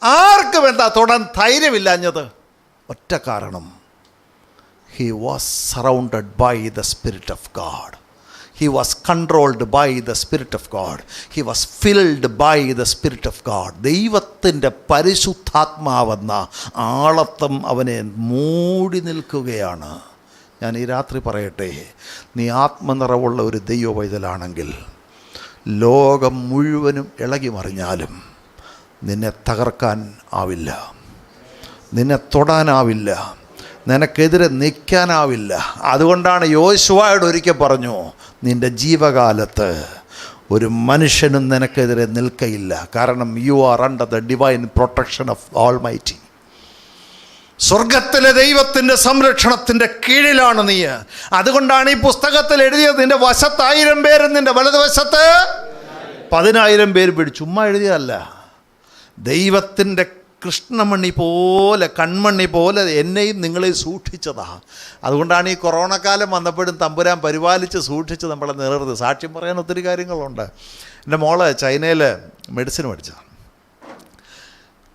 ആർക്കും എന്താ തൊടാൻ ധൈര്യമില്ലാഞ്ഞത്? ഒറ്റ കാരണം, he was surrounded by the Spirit of God. He was controlled by the Spirit of God. He was filled by the Spirit of God. ദൈവത്തിൻ്റെ പരിശുദ്ധാത്മാവെന്ന ആളത്വം അവനെ മൂടി നിൽക്കുകയാണ്. ഞാൻ ഈ രാത്രി പറയട്ടെ, നീ ആത്മനിറവുള്ള ഒരു ദൈവ പൈതലാണെങ്കിൽ ലോകം മുഴുവനും ഇളകി മറിഞ്ഞാലും നിന്നെ തകർക്കാൻ ആവില്ല, നിന്നെ തൊടാനാവില്ല, നിനക്കെതിരെ നിൽക്കാനാവില്ല. അതുകൊണ്ടാണ് യോശുവയോട് ഒരിക്കൽ പറഞ്ഞു, നിൻ്റെ ജീവകാലത്ത് ഒരു മനുഷ്യനും നിനക്കെതിരെ നിൽക്കയില്ല. കാരണം you are under the divine protection of almighty. സ്വർഗത്തിലെ ദൈവത്തിൻ്റെ സംരക്ഷണത്തിൻ്റെ കീഴിലാണ് നീ. അതുകൊണ്ടാണ് ഈ പുസ്തകത്തിൽ എഴുതിയത്, നിൻ്റെ വശത്ത് 1000 പേരും നിൻ്റെ വലതുവശത്ത് 10,000 പേര് പിടിച്ചു. ചുമ്മാ എഴുതിയതല്ല, ദൈവത്തിൻ്റെ കൃഷ്ണമണി പോലെ, കൺമണി പോലെ എന്നെയും നിങ്ങളെയും സൂക്ഷിച്ചതാ. അതുകൊണ്ടാണ് ഈ കൊറോണ കാലം വന്നപ്പോഴും തമ്പുരാൻ പരിപാലിച്ച് സൂക്ഷിച്ച് നമ്മളെ നിലനിർത്തി. സാക്ഷ്യം പറയാൻ ഒത്തിരി കാര്യങ്ങളുണ്ട്. എൻ്റെ മോള് ചൈനയിൽ മെഡിസിൻ പഠിച്ചതാണ്.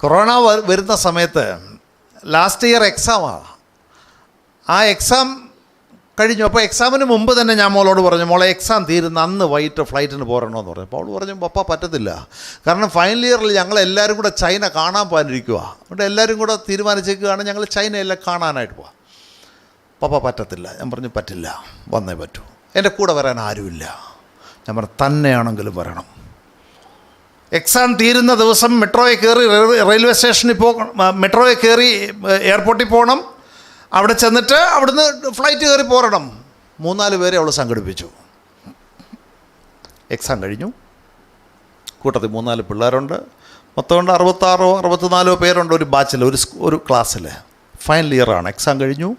കൊറോണ വരുന്ന സമയത്ത് ലാസ്റ്റ് ഇയർ എക്സാമാണ്. ആ എക്സാം കഴിഞ്ഞു. അപ്പോൾ എക്സാമിന് മുമ്പ് തന്നെ ഞാൻ മോളോട് പറഞ്ഞു, മോളെ എക്സാം തീരുന്ന അന്ന് വൈകിട്ട് ഫ്ലൈറ്റിന് പോരണമെന്ന് പറഞ്ഞു. അപ്പോൾ അവൾ പറഞ്ഞു, പപ്പ പറ്റത്തില്ല, കാരണം ഫൈനൽ ഇയറിൽ ഞങ്ങളെല്ലാവരും കൂടെ ചൈന കാണാൻ പോകാനിരിക്കുക. അതുകൊണ്ട് എല്ലാവരും കൂടെ തീരുമാനിച്ചേക്കുകയാണ് ഞങ്ങൾ ചൈനയെല്ലാം കാണാനായിട്ട് പോവാം. പപ്പ പറ്റത്തില്ല. ഞാൻ പറഞ്ഞു, പറ്റില്ല, വന്നേ പറ്റൂ. എൻ്റെ കൂടെ വരാൻ ആരുമില്ല. ഞാൻ പറഞ്ഞു, തന്നെയാണെങ്കിലും വരണം. എക്സാം തീരുന്ന ദിവസം മെട്രോയിൽ കയറി റെയിൽവേ സ്റ്റേഷനിൽ മെട്രോയിൽ കയറി എയർപോർട്ടിൽ പോകണം. അവിടെ ചെന്നിട്ട് അവിടുന്ന് ഫ്ലൈറ്റ് കയറി പോരണം. 3-4 പേരെ അവൾ സംഘടിപ്പിച്ചു. എക്സാം കഴിഞ്ഞു. കൂട്ടത്തിൽ 3-4 പിള്ളേരുണ്ട്. മൊത്തം കൊണ്ട് 66-64 പേരുണ്ട് ഒരു ബാച്ചിൽ, ഒരു ക്ലാസ്സിൽ. ഫൈനൽ ഇയറാണ്. എക്സാം കഴിഞ്ഞു.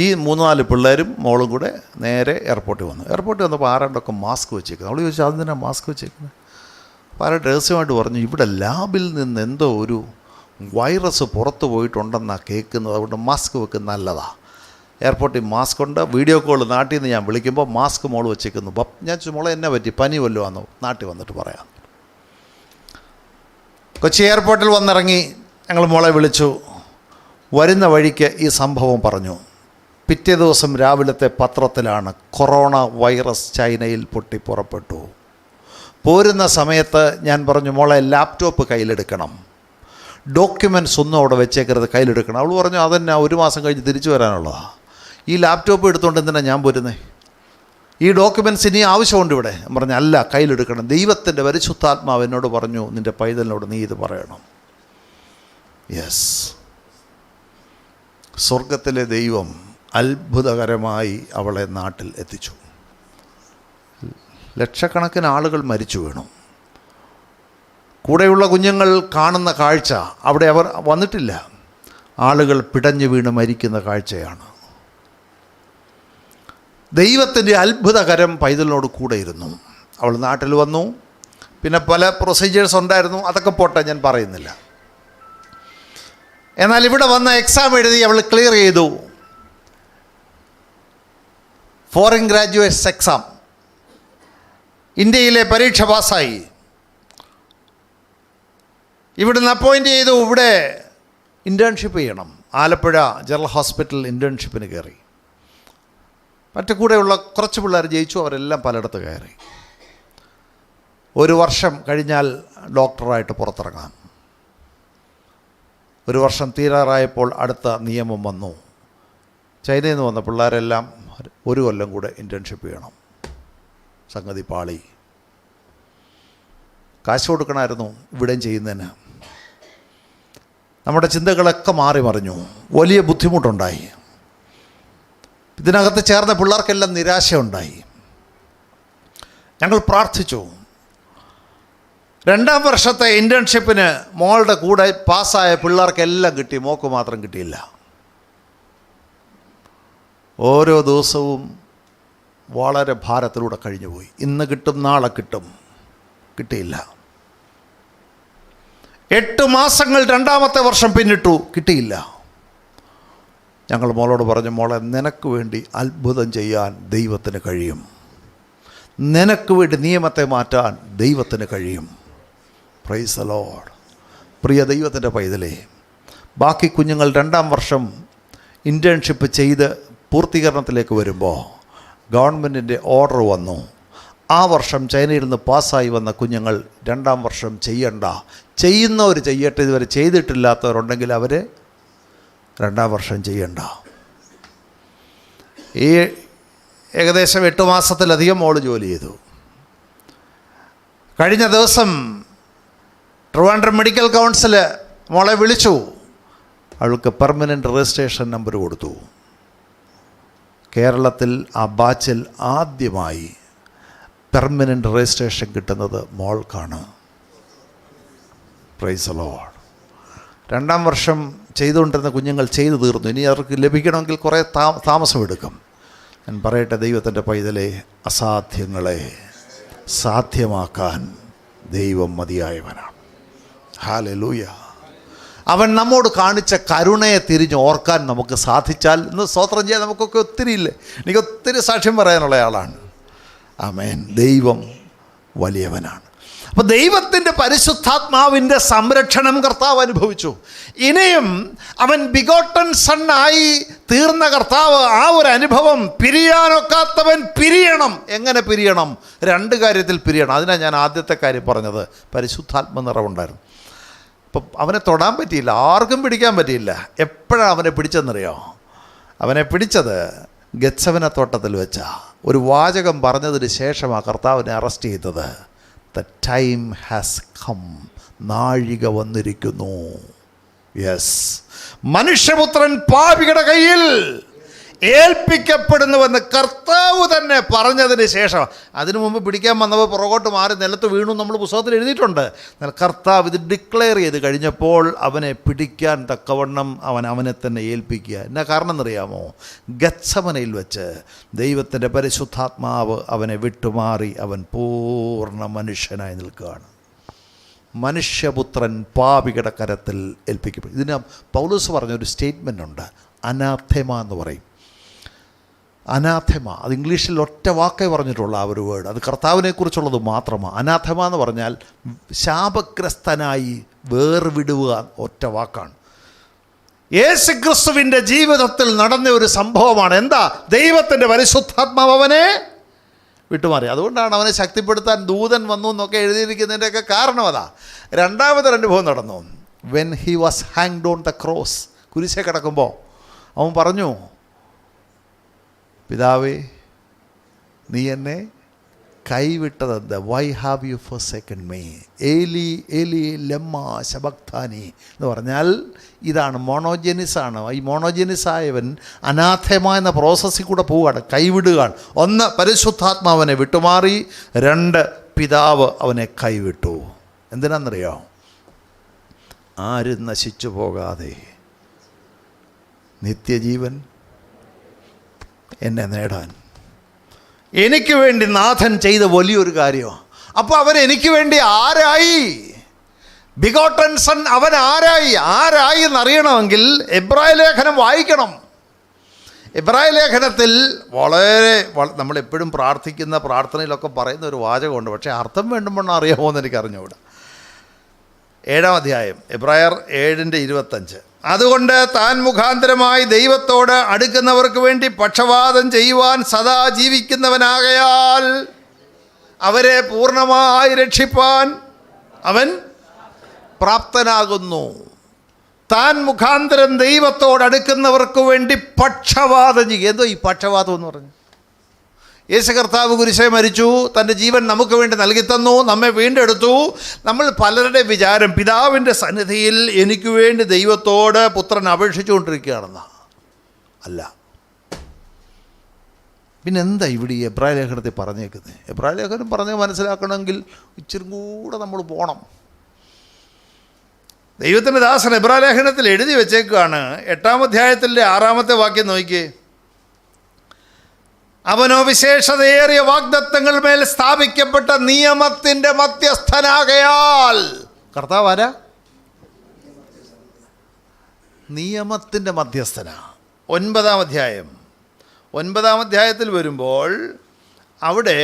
ഈ 3-4 പിള്ളേരും മോളും കൂടെ നേരെ എയർപോർട്ടിൽ വന്നു. എയർപോർട്ടിൽ വന്നപ്പോൾ ആരാണ്ടൊക്കെ മാസ്ക് വെച്ചേക്കുന്നത്. അവൾ ചോദിച്ചു, അതെന്തിനാണ് മാസ്ക് വെച്ചേക്കുന്നത്? അപ്പോൾ ആരാ രഹസ്യമായിട്ട് പറഞ്ഞു, ഇവിടെ ലാബിൽ നിന്ന് എന്തോ ഒരു വൈറസ് പുറത്ത് പോയിട്ടുണ്ടെന്നാണ് കേൾക്കുന്നത്, അതുകൊണ്ട് മാസ്ക് വെക്കുന്നത് നല്ലതാണ്. എയർപോർട്ടിൽ മാസ്ക് ഉണ്ട്. വീഡിയോ കോൾ നാട്ടിൽ നിന്ന് ഞാൻ വിളിക്കുമ്പോൾ മാസ്ക് മോൾ വെച്ചേക്കുന്നു. ഞാൻ മോളെ എന്നെ പറ്റി, പനി വല്ലതും ആണെന്നോ, നാട്ടിൽ വന്നിട്ട് പറയാം. കൊച്ചി എയർപോർട്ടിൽ വന്നിറങ്ങി. ഞങ്ങൾ മോളെ വിളിച്ചു. വരുന്ന വഴിക്ക് ഈ സംഭവം പറഞ്ഞു. പിറ്റേ ദിവസം രാവിലത്തെ പത്രത്തിലാണ്, കൊറോണ വൈറസ് ചൈനയിൽ പൊട്ടി പുറപ്പെട്ടു. പോരുന്ന സമയത്ത് ഞാൻ പറഞ്ഞു, മോളെ ലാപ്ടോപ്പ് കയ്യിലെടുക്കണം, ഡോക്യുമെൻറ്റ്സ് ഒന്നും അവിടെ വെച്ചേക്കരുത്, കയ്യിലെടുക്കണം. അവൾ പറഞ്ഞു, അതെന്നാ 1 മാസം കഴിഞ്ഞ് തിരിച്ചു വരാനുള്ളതാണ്. ഈ ലാപ്ടോപ്പ് എടുത്തുകൊണ്ട് എന്തിനാണ് ഞാൻ പോരുന്നത്? ഈ ഡോക്യുമെൻറ്റ്സ് ഇനി ആവശ്യമുണ്ട് ഇവിടെ. ഞാൻ പറഞ്ഞു, അല്ല, കയ്യിലെടുക്കണം. ദൈവത്തിൻ്റെ പരിശുദ്ധാത്മാവ് എന്നോട് പറഞ്ഞു, നിൻ്റെ പൈതലിനോട് നീ ഇത് പറയണം. യെസ്, സ്വർഗത്തിലെ ദൈവം അത്ഭുതകരമായി അവളെ നാട്ടിൽ എത്തിച്ചു. ലക്ഷക്കണക്കിന് ആളുകൾ മരിച്ചു വീണു. കൂടെയുള്ള കുഞ്ഞുങ്ങൾ കാണുന്ന കാഴ്ച, അവിടെ അവർ വന്നിട്ടില്ല. ആളുകൾ പിടഞ്ഞു വീണ് മരിക്കുന്ന കാഴ്ചയാണ്. ദൈവത്തിൻ്റെ അത്ഭുതകരം പൈതലിനോട് കൂടെ ഇരുന്നു. അവൾ നാട്ടിൽ വന്നു. പിന്നെ പല പ്രൊസീജിയേഴ്സ് ഉണ്ടായിരുന്നു, അതൊക്കെ പോട്ടെ, ഞാൻ പറയുന്നില്ല. എന്നാൽ ഇവിടെ വന്ന എക്സാം എഴുതി അവൾ ക്ലിയർ ചെയ്തു. ഫോറിൻ ഗ്രാജുവേറ്റ്സ് എക്സാം, ഇന്ത്യയിലെ പരീക്ഷ പാസ്സായി. ഇവിടുന്ന് അപ്പോയിൻ്റ് ചെയ്തു. ഇവിടെ ഇൻറ്റേൺഷിപ്പ് ചെയ്യണം. ആലപ്പുഴ ജനറൽ ഹോസ്പിറ്റലിൽ ഇൻറ്റേൺഷിപ്പിന് കയറി. മറ്റു കൂടെയുള്ള കുറച്ച് പിള്ളേർ ജയിച്ചു. അവരെല്ലാം പലയിടത്ത് കയറി. 1 വർഷം കഴിഞ്ഞാൽ ഡോക്ടറായിട്ട് പുറത്തിറങ്ങാം. 1 വർഷം തീരാറായപ്പോൾ അടുത്ത നിയമം വന്നു. ചൈനയിൽ നിന്ന് വന്ന പിള്ളേരെല്ലാം 1 കൊല്ലം കൂടെ ഇൻറ്റേൺഷിപ്പ് ചെയ്യണം. സംഗതി പാളി. കാശ് കൊടുക്കണമായിരുന്നു ഇവിടെയും ചെയ്യുന്നതിന്. നമ്മുടെ ചിന്തകളൊക്കെ മാറി മറിഞ്ഞു. വലിയ ബുദ്ധിമുട്ടുണ്ടായി. ഇതിനകത്ത് ചേർന്ന പിള്ളേർക്കെല്ലാം നിരാശയുണ്ടായി. ഞങ്ങൾ പ്രാർത്ഥിച്ചു. 2ാം വർഷത്തെ ഇൻറ്റേൺഷിപ്പിന് മോളുടെ കൂടെ പാസ്സായ പിള്ളേർക്കെല്ലാം കിട്ടി, മോക്ക് മാത്രം കിട്ടിയില്ല. ഓരോ ദിവസവും വളരെ ഭാരത്തിലൂടെ കഴിഞ്ഞുപോയി. ഇന്ന് കിട്ടും, നാളെ കിട്ടും, കിട്ടിയില്ല. 8 മാസങ്ങൾ 2ാമത്തെ വർഷം പിന്നിട്ടു, കിട്ടിയില്ല. ഞങ്ങൾ മോളോട് പറഞ്ഞു, മോളെ, നിനക്ക് വേണ്ടി അത്ഭുതം ചെയ്യാൻ ദൈവത്തിന് കഴിയും. നിനക്ക് വേണ്ടി നിയമത്തെ മാറ്റാൻ ദൈവത്തിന് കഴിയും. Price the Lord. പ്രിയ ദൈവത്തിൻ്റെ പൈതലേ, ബാക്കി കുഞ്ഞുങ്ങൾ 2ാം വർഷം ഇൻറ്റേൺഷിപ്പ് ചെയ്ത് പൂർത്തീകരണത്തിലേക്ക് വരുമ്പോൾ ഗവൺമെൻറ്റിൻ്റെ ഓർഡർ വന്നു. ആ വർഷം ചൈനയിൽ നിന്ന് പാസ്സായി വന്ന കുഞ്ഞുങ്ങൾ 2ാം വർഷം ചെയ്യണ്ട, ചെയ്യുന്നവർ ചെയ്യട്ടെ, ഇതുവരെ ചെയ്തിട്ടില്ലാത്തവരുണ്ടെങ്കിൽ അവർ 2ാം വർഷം ചെയ്യണ്ട. ഈ ഏകദേശം 8 മാസത്തിലധികം മോള് ജോലി ചെയ്തു. കഴിഞ്ഞ ദിവസം ട്രിവാൻഡ്രം മെഡിക്കൽ കൗൺസിൽ മോളെ വിളിച്ചു. അവൾക്ക് പെർമനൻ്റ് രജിസ്ട്രേഷൻ നമ്പർ കൊടുത്തു. കേരളത്തിൽ ആ ബാച്ചിൽ ആദ്യമായി പെർമനൻ്റ് രജിസ്ട്രേഷൻ കിട്ടുന്നത് മോൾക്കാണ്. Praise the Lord. 2ാം വർഷം ചെയ്തുകൊണ്ടിരുന്ന കുഞ്ഞുങ്ങൾ ചെയ്തു തീർന്നു. ഇനി അവർക്ക് ലഭിക്കണമെങ്കിൽ കുറേ താമസമെടുക്കും. ഞാൻ പറയട്ടെ, ദൈവത്തിൻ്റെ പൈതലേ, അസാധ്യങ്ങളെ സാധ്യമാക്കാൻ ദൈവം മതിയായവനാണ്. ഹല്ലേലൂയ. അവൻ നമ്മോട് കാണിച്ച കരുണയെ തിരിഞ്ഞ് ഓർക്കാൻ നമുക്ക് സാധിച്ചാൽ ഇന്ന് സ്തോത്രം ചെയ്യാൻ നമുക്കൊക്കെ ഒത്തിരി ഇല്ലേ. എനിക്ക് ഒത്തിരി സാക്ഷ്യം പറയാനുള്ള ആളാണ്. ആമേൻ. ദൈവം വലിയവനാണ്. അപ്പോൾ ദൈവത്തിൻ്റെ പരിശുദ്ധാത്മാവിൻ്റെ സംരക്ഷണം കർത്താവ് അനുഭവിച്ചു. ഇനിയും അവൻ ബിഗോട്ടൻ സണ്ണായി തീർന്ന കർത്താവ് ആ ഒരു അനുഭവം പിരിയാനൊക്കാത്തവൻ പിരിയണം. എങ്ങനെ പിരിയണം? 2 കാര്യത്തിൽ പിരിയണം. അതിനാണ് ഞാൻ ആദ്യത്തെ കാര്യം പറഞ്ഞത്, പരിശുദ്ധാത്മ നിറവുണ്ടായിരുന്നു. അപ്പം അവനെ തൊടാൻ പറ്റിയില്ല, ആർക്കും പിടിക്കാൻ പറ്റിയില്ല. എപ്പോഴാണ് അവനെ പിടിച്ചെന്നറിയോ? അവനെ പിടിച്ചത് ഗത്സമന തോട്ടത്തിൽ വെച്ചാ. ഒരു വാചകം പറഞ്ഞതിന് ശേഷമാണ് കർത്താവിനെ അറസ്റ്റ് ചെയ്തത്. ദ ടൈം ഹാസ് കം, നാഴിക വന്നിരിക്കുന്നു. യെസ്, മനുഷ്യപുത്രൻ പാപികളുടെ കയ്യിൽ ഏൽപ്പിക്കപ്പെടുന്നുവെന്ന് കർത്താവ് തന്നെ പറഞ്ഞതിന് ശേഷം, അതിനു മുമ്പ് പിടിക്കാൻ വന്നപ്പോൾ പുറകോട്ട് മാറി നിലത്ത് വീണു നമ്മൾ പുസ്തകത്തിൽ എഴുതിയിട്ടുണ്ട്. എന്നാൽ കർത്താവ് ഇത് ഡിക്ലെയർ ചെയ്ത് കഴിഞ്ഞപ്പോൾ അവനെ പിടിക്കാൻ തക്കവണ്ണം അവനെ തന്നെ ഏൽപ്പിക്കുക. എന്നാ കാരണം എന്നറിയാമോ? ഗത്സമനയിൽ വെച്ച് ദൈവത്തിൻ്റെ പരിശുദ്ധാത്മാവ് അവനെ വിട്ടുമാറി അവൻ പൂർണ്ണ മനുഷ്യനായി നിൽക്കുകയാണ്. മനുഷ്യപുത്രൻ പാപികളുടെ കരത്തിൽ ഏൽപ്പിക്കപ്പെടും. ഇതിന് പൗലോസ് പറഞ്ഞൊരു സ്റ്റേറ്റ്മെൻ്റ് ഉണ്ട്, അനാഥേമ എന്ന് പറയും. അനാഥമ, അത് ഇംഗ്ലീഷിൽ ഒറ്റ വാക്കേ പറഞ്ഞിട്ടുള്ള ആ ഒരു വേർഡ്, അത് കർത്താവിനെക്കുറിച്ചുള്ളത് മാത്രമാണ്. അനാഥമ എന്ന് പറഞ്ഞാൽ ശാപഗ്രസ്തനായി വേർവിടുക, ഒറ്റ വാക്കാണ്. യേശുക്രിസ്തുവിൻ്റെ ജീവിതത്തിൽ നടന്ന ഒരു സംഭവമാണ്. എന്താ? ദൈവത്തിൻ്റെ പരിശുദ്ധാത്മാവ് അവനെ വിട്ടുമാറി. അതുകൊണ്ടാണ് അവനെ ശക്തിപ്പെടുത്താൻ ദൂതൻ വന്നു എന്നൊക്കെ എഴുതിയിരിക്കുന്നതിൻ്റെയൊക്കെ കാരണം അതാ. 2ാമതൊരു അനുഭവം നടന്നു. When he was hanged on the cross, കുരിശെ കിടക്കുമ്പോൾ അവൻ പറഞ്ഞു, പിതാവേ, നീ എന്നെ കൈവിട്ടതെന്ത്? Why have you forsaken me? ഏലി ഏലി ലമ്മ ശബക്താനി എന്ന് പറഞ്ഞാൽ ഇതാണ് മോണോജെനിസാണ്. ഈ മോണോജെനിസായവൻ അനാഥമ എന്ന പ്രോസസ്സിൽ കൂടെ പോവുകയാണ്, കൈവിടുകയാണ്. 1, പരിശുദ്ധാത്മാവനെ വിട്ടുമാറി. 2, പിതാവ് അവനെ കൈവിട്ടു. എന്തിനാണെന്നറിയോ? ആരും നശിച്ചു പോകാതെ നിത്യജീവൻ എന്നെ നേടാൻ എനിക്ക് വേണ്ടി നാഥൻ ചെയ്ത വലിയൊരു കാര്യമാണ്. അപ്പോൾ അവൻ എനിക്ക് വേണ്ടി ആരായി? ബിഗോട്ടൻ സൺ അവൻ ആരായി എന്നറിയണമെങ്കിൽ എബ്രായ ലേഖനം വായിക്കണം. എബ്രായ ലേഖനത്തിൽ വളരെ നമ്മളെപ്പോഴും പ്രാർത്ഥിക്കുന്ന പ്രാർത്ഥനയിലൊക്കെ പറയുന്ന ഒരു വാചകമുണ്ട്, പക്ഷേ അർത്ഥം വേണ്ടുമ്പോൾ അറിയാമോ എന്ന് എനിക്ക് അറിഞ്ഞുകൂടാ. 7-ാം അധ്യായം എബ്രായർ 7:25. അതുകൊണ്ട് താൻ മുഖാന്തരമായി ദൈവത്തോട് അടുക്കുന്നവർക്ക് വേണ്ടി പക്ഷപാതം ചെയ്യുവാൻ സദാ ജീവിക്കുന്നവനാകയാൽ അവരെ പൂർണ്ണമായി രക്ഷിപ്പാൻ അവൻ പ്രാപ്തനാകുന്നു. താൻ മുഖാന്തരം ദൈവത്തോട് അടുക്കുന്നവർക്ക് വേണ്ടി പക്ഷപാതം ചെയ്യും. എന്തോ ഈ പക്ഷപാതം എന്ന് പറഞ്ഞു? യേശു കർത്താവ് കുരിശിൽ മരിച്ചു, തൻ്റെ ജീവൻ നമുക്ക് വേണ്ടി നൽകി തന്നു, നമ്മെ വീണ്ടെടുത്തു. നമ്മൾ പലരുടെ വിചാരം പിതാവിൻ്റെ സന്നിധിയിൽ എനിക്ക് വേണ്ടി ദൈവത്തോട് പുത്രൻ അപേക്ഷിച്ചുകൊണ്ടിരിക്കുകയാണെന്നാ. അല്ല. പിന്നെ എന്താ ഇവിടെ ഈ എബ്രായ ലേഖനത്തിൽ പറഞ്ഞേക്കുന്നത്? എബ്രായ ലേഖനം പറഞ്ഞ് മനസ്സിലാക്കണമെങ്കിൽ ഇച്ചിരി കൂടെ നമ്മൾ പോകണം. ദൈവത്തിൻ്റെ ദാസൻ എബ്രായ ലേഖനത്തിൽ എഴുതി വെച്ചേക്കുകയാണ്. 8-ാം അധ്യായത്തിൻ്റെ 6-ാമത്തെ വാക്യം നോക്കിയേ. അവനോ വിശേഷതയേറിയ വാഗ്ദത്തങ്ങൾ മേൽ സ്ഥാപിക്കപ്പെട്ട നിയമത്തിൻ്റെ മധ്യസ്ഥനാകയാൽ. കർത്താവ് ആരാ? നിയമത്തിൻ്റെ മധ്യസ്ഥനാ. 9-ാം അധ്യായം 9-ാം അധ്യായത്തിൽ വരുമ്പോൾ അവിടെ